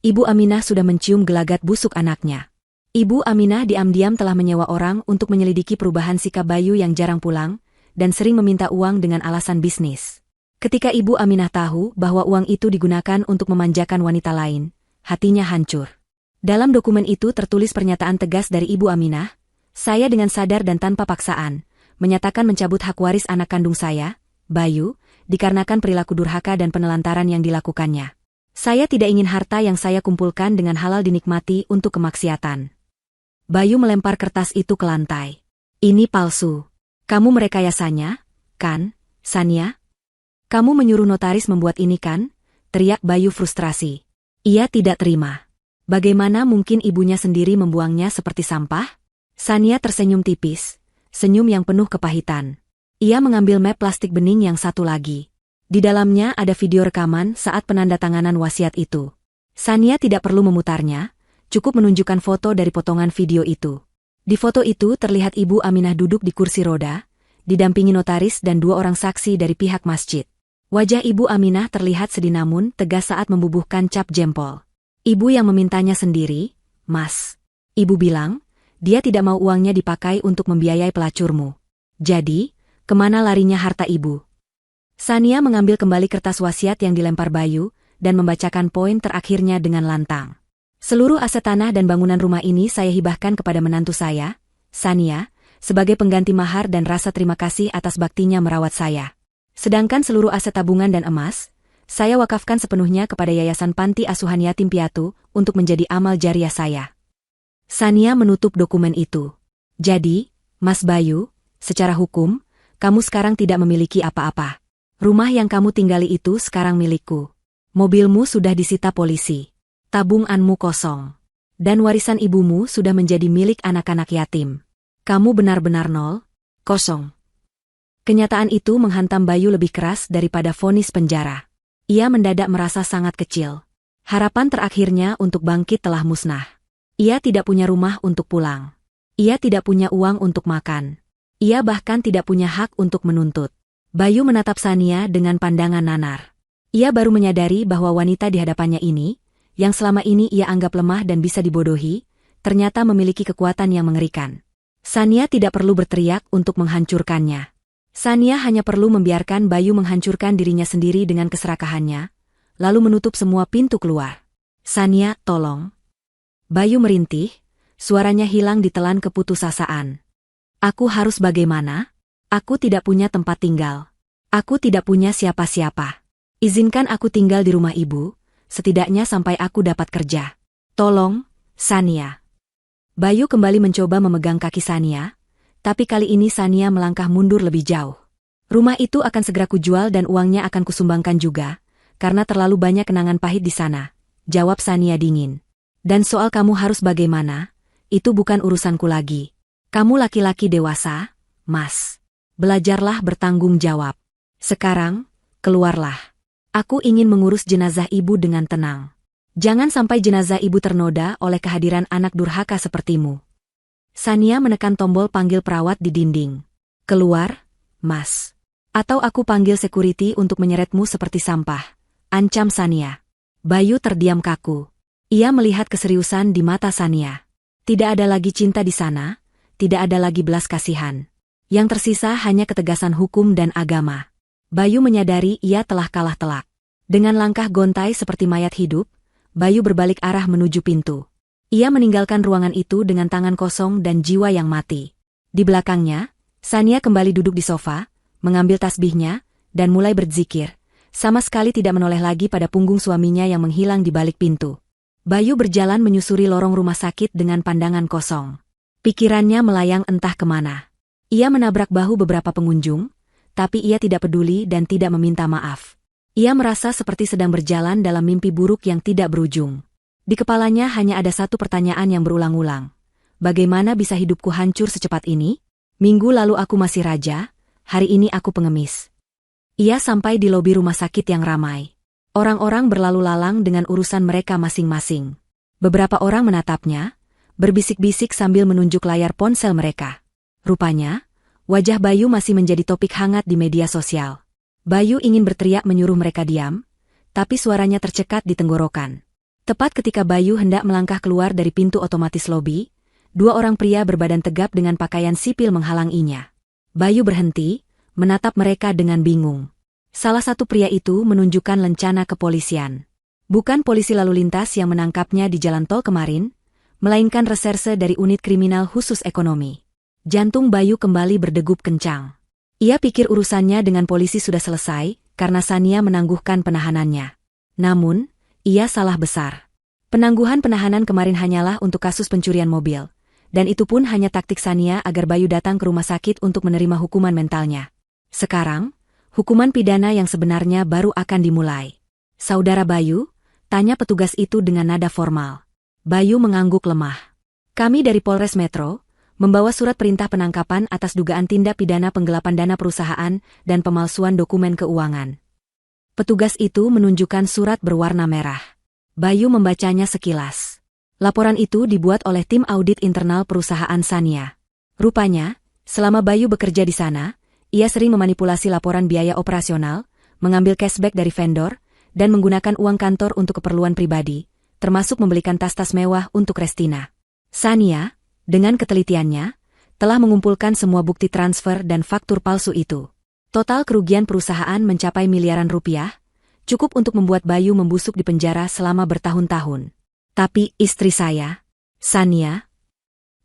Ibu Aminah sudah mencium gelagat busuk anaknya. Ibu Aminah diam-diam telah menyewa orang untuk menyelidiki perubahan sikap Bayu yang jarang pulang, dan sering meminta uang dengan alasan bisnis. Ketika Ibu Aminah tahu bahwa uang itu digunakan untuk memanjakan wanita lain, hatinya hancur. Dalam dokumen itu tertulis pernyataan tegas dari Ibu Aminah, "Saya dengan sadar dan tanpa paksaan, menyatakan mencabut hak waris anak kandung saya, Bayu, dikarenakan perilaku durhaka dan penelantaran yang dilakukannya. Saya tidak ingin harta yang saya kumpulkan dengan halal dinikmati untuk kemaksiatan." Bayu melempar kertas itu ke lantai. "Ini palsu. Kamu merekayasanya, kan, Sania? Kamu menyuruh notaris membuat ini kan?" teriak Bayu frustrasi. Ia tidak terima. Bagaimana mungkin ibunya sendiri membuangnya seperti sampah? Sania tersenyum tipis, senyum yang penuh kepahitan. Ia mengambil map plastik bening yang satu lagi. Di dalamnya ada video rekaman saat penandatanganan wasiat itu. Sania tidak perlu memutarnya, cukup menunjukkan foto dari potongan video itu. Di foto itu terlihat Ibu Aminah duduk di kursi roda, didampingi notaris dan 2 orang saksi dari pihak masjid. Wajah Ibu Aminah terlihat sedih namun tegas saat membubuhkan cap jempol. Ibu yang memintanya sendiri, "Mas." Ibu bilang, dia tidak mau uangnya dipakai untuk membiayai pelacurmu. Jadi, kemana larinya harta ibu? Sania mengambil kembali kertas wasiat yang dilempar Bayu, dan membacakan poin terakhirnya dengan lantang. "Seluruh aset tanah dan bangunan rumah ini saya hibahkan kepada menantu saya, Sania, sebagai pengganti mahar dan rasa terima kasih atas baktinya merawat saya. Sedangkan seluruh aset tabungan dan emas, saya wakafkan sepenuhnya kepada Yayasan Panti Asuhan Yatim Piatu untuk menjadi amal jariah saya." Sania menutup dokumen itu. "Jadi, Mas Bayu, secara hukum, kamu sekarang tidak memiliki apa-apa. Rumah yang kamu tinggali itu sekarang milikku. Mobilmu sudah disita polisi. Tabunganmu kosong. Dan warisan ibumu sudah menjadi milik anak-anak yatim. Kamu benar-benar nol, kosong." Kenyataan itu menghantam Bayu lebih keras daripada vonis penjara. Ia mendadak merasa sangat kecil. Harapan terakhirnya untuk bangkit telah musnah. Ia tidak punya rumah untuk pulang. Ia tidak punya uang untuk makan. Ia bahkan tidak punya hak untuk menuntut. Bayu menatap Sania dengan pandangan nanar. Ia baru menyadari bahwa wanita di hadapannya ini, yang selama ini ia anggap lemah dan bisa dibodohi, ternyata memiliki kekuatan yang mengerikan. Sania tidak perlu berteriak untuk menghancurkannya. Sania hanya perlu membiarkan Bayu menghancurkan dirinya sendiri dengan keserakahannya, lalu menutup semua pintu keluar. "Sania, tolong." Bayu merintih, suaranya hilang ditelan keputusasaan. "Aku harus bagaimana? Aku tidak punya tempat tinggal. Aku tidak punya siapa-siapa. Izinkan aku tinggal di rumah ibu, setidaknya sampai aku dapat kerja. Tolong, Sania. Bayu kembali mencoba memegang kaki Sania, tapi kali ini Sania melangkah mundur lebih jauh. Rumah itu akan segera kujual dan uangnya akan kusumbangkan juga, karena terlalu banyak kenangan pahit di sana, jawab Sania dingin. Dan soal kamu harus bagaimana, itu bukan urusanku lagi. Kamu laki-laki dewasa, Mas. Belajarlah bertanggung jawab. Sekarang, keluarlah. Aku ingin mengurus jenazah ibu dengan tenang. Jangan sampai jenazah ibu ternoda oleh kehadiran anak durhaka sepertimu. Sania menekan tombol panggil perawat di dinding. Keluar, Mas. Atau aku panggil security untuk menyeretmu seperti sampah, ancam Sania. Bayu terdiam kaku. Ia melihat keseriusan di mata Sania. Tidak ada lagi cinta di sana, tidak ada lagi belas kasihan. Yang tersisa hanya ketegasan hukum dan agama. Bayu menyadari ia telah kalah telak. Dengan langkah gontai seperti mayat hidup, Bayu berbalik arah menuju pintu. Ia meninggalkan ruangan itu dengan tangan kosong dan jiwa yang mati. Di belakangnya, Sania kembali duduk di sofa, mengambil tasbihnya, dan mulai berzikir, sama sekali tidak menoleh lagi pada punggung suaminya yang menghilang di balik pintu. Bayu berjalan menyusuri lorong rumah sakit dengan pandangan kosong. Pikirannya melayang entah kemana. Ia menabrak bahu beberapa pengunjung, tapi ia tidak peduli dan tidak meminta maaf. Ia merasa seperti sedang berjalan dalam mimpi buruk yang tidak berujung. Di kepalanya hanya ada satu pertanyaan yang berulang-ulang. Bagaimana bisa hidupku hancur secepat ini? Minggu lalu aku masih raja, hari ini aku pengemis. Ia sampai di lobi rumah sakit yang ramai. Orang-orang berlalu lalang dengan urusan mereka masing-masing. Beberapa orang menatapnya, berbisik-bisik sambil menunjuk layar ponsel mereka. Rupanya, wajah Bayu masih menjadi topik hangat di media sosial. Bayu ingin berteriak menyuruh mereka diam, tapi suaranya tercekat di tenggorokan. Tepat ketika Bayu hendak melangkah keluar dari pintu otomatis lobi, dua orang pria berbadan tegap dengan pakaian sipil menghalanginya. Bayu berhenti, menatap mereka dengan bingung. Salah satu pria itu menunjukkan lencana kepolisian. Bukan polisi lalu lintas yang menangkapnya di jalan tol kemarin, melainkan reserse dari unit kriminal khusus ekonomi. Jantung Bayu kembali berdegup kencang. Ia pikir urusannya dengan polisi sudah selesai, karena Sania menangguhkan penahanannya. Namun, ia salah besar. Penangguhan penahanan kemarin hanyalah untuk kasus pencurian mobil, dan itu pun hanya taktik Sania agar Bayu datang ke rumah sakit untuk menerima hukuman mentalnya. Sekarang, hukuman pidana yang sebenarnya baru akan dimulai. Saudara Bayu, tanya petugas itu dengan nada formal. Bayu mengangguk lemah. Kami dari Polres Metro, membawa surat perintah penangkapan atas dugaan tindak pidana penggelapan dana perusahaan dan pemalsuan dokumen keuangan. Petugas itu menunjukkan surat berwarna merah. Bayu membacanya sekilas. Laporan itu dibuat oleh tim audit internal perusahaan Sania. Rupanya, selama Bayu bekerja di sana, ia sering memanipulasi laporan biaya operasional, mengambil cashback dari vendor, dan menggunakan uang kantor untuk keperluan pribadi, termasuk membelikan tas-tas mewah untuk Restina. Sania, dengan ketelitiannya, telah mengumpulkan semua bukti transfer dan faktur palsu itu. Total kerugian perusahaan mencapai miliaran rupiah, cukup untuk membuat Bayu membusuk di penjara selama bertahun-tahun. Tapi istri saya, Sania.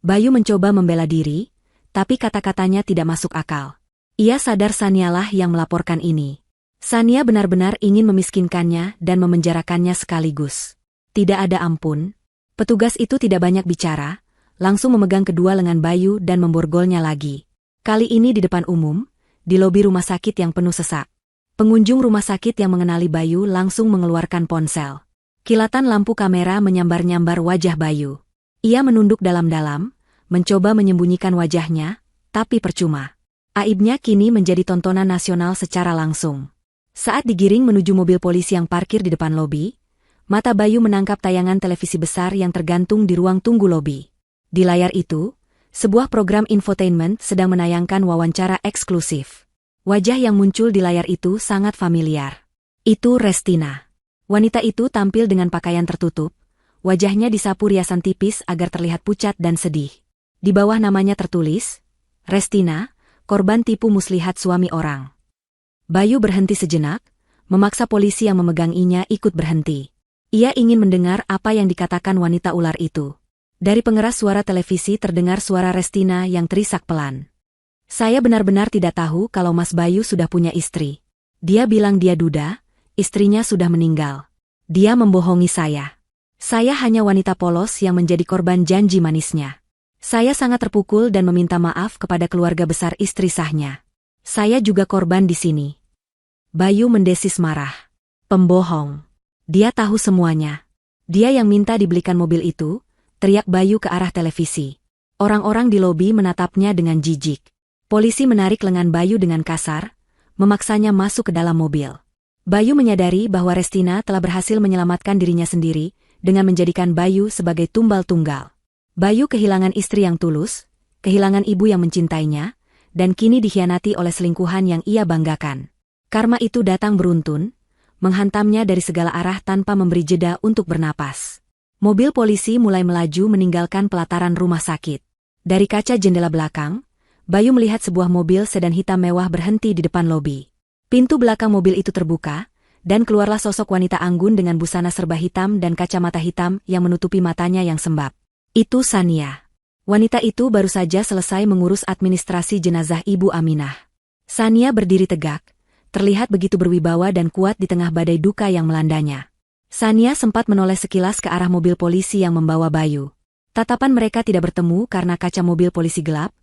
Bayu mencoba membela diri, tapi kata-katanya tidak masuk akal. Ia sadar Sanialah yang melaporkan ini. Sania benar-benar ingin memiskinkannya dan memenjarakannya sekaligus. Tidak ada ampun. Petugas itu tidak banyak bicara, langsung memegang kedua lengan Bayu dan memborgolnya lagi. Kali ini di depan umum, di lobi rumah sakit yang penuh sesak. Pengunjung rumah sakit yang mengenali Bayu langsung mengeluarkan ponsel. Kilatan lampu kamera menyambar-nyambar wajah Bayu. Ia menunduk dalam-dalam, mencoba menyembunyikan wajahnya, tapi percuma. Aibnya kini menjadi tontonan nasional secara langsung. Saat digiring menuju mobil polisi yang parkir di depan lobi, mata Bayu menangkap tayangan televisi besar yang tergantung di ruang tunggu lobi. Di layar itu, sebuah program infotainment sedang menayangkan wawancara eksklusif. Wajah yang muncul di layar itu sangat familiar. Itu Restina. Wanita itu tampil dengan pakaian tertutup, wajahnya disapu riasan tipis agar terlihat pucat dan sedih. Di bawah namanya tertulis, Restina, korban tipu muslihat suami orang. Bayu berhenti sejenak, memaksa polisi yang memeganginya ikut berhenti. Ia ingin mendengar apa yang dikatakan wanita ular itu. Dari pengeras suara televisi terdengar suara Restina yang terisak pelan. Saya benar-benar tidak tahu kalau Mas Bayu sudah punya istri. Dia bilang dia duda, istrinya sudah meninggal. Dia membohongi saya. Saya hanya wanita polos yang menjadi korban janji manisnya. Saya sangat terpukul dan meminta maaf kepada keluarga besar istri sahnya. Saya juga korban di sini. Bayu mendesis marah. Pembohong. Dia tahu semuanya. Dia yang minta dibelikan mobil itu, teriak Bayu ke arah televisi. Orang-orang di lobi menatapnya dengan jijik. Polisi menarik lengan Bayu dengan kasar, memaksanya masuk ke dalam mobil. Bayu menyadari bahwa Restina telah berhasil menyelamatkan dirinya sendiri dengan menjadikan Bayu sebagai tumbal tunggal. Bayu kehilangan istri yang tulus, kehilangan ibu yang mencintainya, dan kini dikhianati oleh selingkuhan yang ia banggakan. Karma itu datang beruntun, menghantamnya dari segala arah tanpa memberi jeda untuk bernapas. Mobil polisi mulai melaju meninggalkan pelataran rumah sakit. Dari kaca jendela belakang, Bayu melihat sebuah mobil sedan hitam mewah berhenti di depan lobi. Pintu belakang mobil itu terbuka, dan keluarlah sosok wanita anggun dengan busana serba hitam dan kacamata hitam yang menutupi matanya yang sembab. Itu Sania. Wanita itu baru saja selesai mengurus administrasi jenazah Ibu Aminah. Sania berdiri tegak, terlihat begitu berwibawa dan kuat di tengah badai duka yang melandanya. Sania sempat menoleh sekilas ke arah mobil polisi yang membawa Bayu. Tatapan mereka tidak bertemu karena kaca mobil polisi gelap,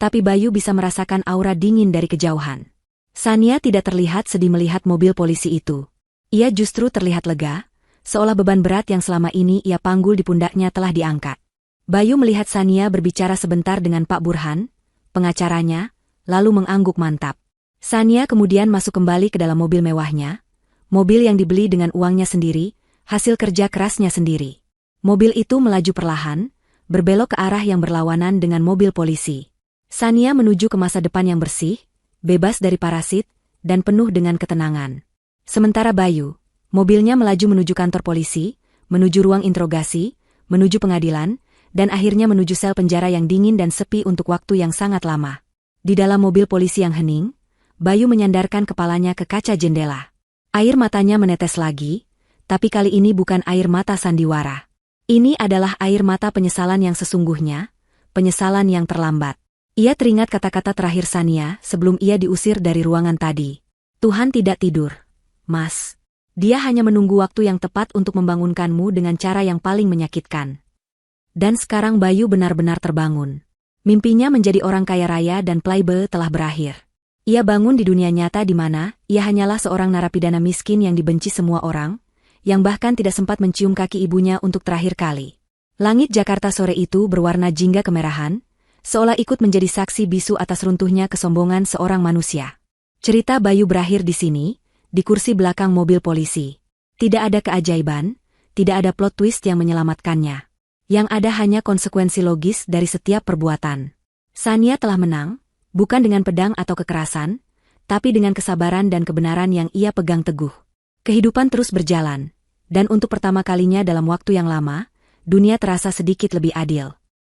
tapi Bayu bisa merasakan aura dingin dari kejauhan. Sania tidak terlihat sedih melihat mobil polisi itu. Ia justru terlihat lega, seolah beban berat yang selama ini ia panggul di pundaknya telah diangkat. Bayu melihat Sania berbicara sebentar dengan Pak Burhan, pengacaranya, lalu mengangguk mantap. Sania kemudian masuk kembali ke dalam mobil mewahnya, mobil yang dibeli dengan uangnya sendiri, hasil kerja kerasnya sendiri. Mobil itu melaju perlahan, berbelok ke arah yang berlawanan dengan mobil polisi. Sania menuju ke masa depan yang bersih, bebas dari parasit, dan penuh dengan ketenangan. Sementara Bayu, mobilnya melaju menuju kantor polisi, menuju ruang interogasi, menuju pengadilan, dan akhirnya menuju sel penjara yang dingin dan sepi untuk waktu yang sangat lama. Di dalam mobil polisi yang hening, Bayu menyandarkan kepalanya ke kaca jendela. Air matanya menetes lagi, tapi kali ini bukan air mata sandiwara. Ini adalah air mata penyesalan yang sesungguhnya, penyesalan yang terlambat. Ia teringat kata-kata terakhir Sania sebelum ia diusir dari ruangan tadi. Tuhan tidak tidur, Mas. Dia hanya menunggu waktu yang tepat untuk membangunkanmu dengan cara yang paling menyakitkan. Dan sekarang Bayu benar-benar terbangun. Mimpinya menjadi orang kaya raya dan playboy telah berakhir. Ia bangun di dunia nyata di mana ia hanyalah seorang narapidana miskin yang dibenci semua orang, yang bahkan tidak sempat mencium kaki ibunya untuk terakhir kali. Langit Jakarta sore itu berwarna jingga kemerahan, seolah ikut menjadi saksi bisu atas runtuhnya kesombongan seorang manusia. Cerita Bayu berakhir di sini, di kursi belakang mobil polisi. Tidak ada keajaiban, tidak ada plot twist yang menyelamatkannya. Yang ada hanya konsekuensi logis dari setiap perbuatan. Sania telah menang, bukan dengan pedang atau kekerasan, tapi dengan kesabaran dan kebenaran yang ia pegang teguh. Kehidupan terus berjalan, dan untuk pertama kalinya dalam waktu yang lama, dunia terasa sedikit lebih adil.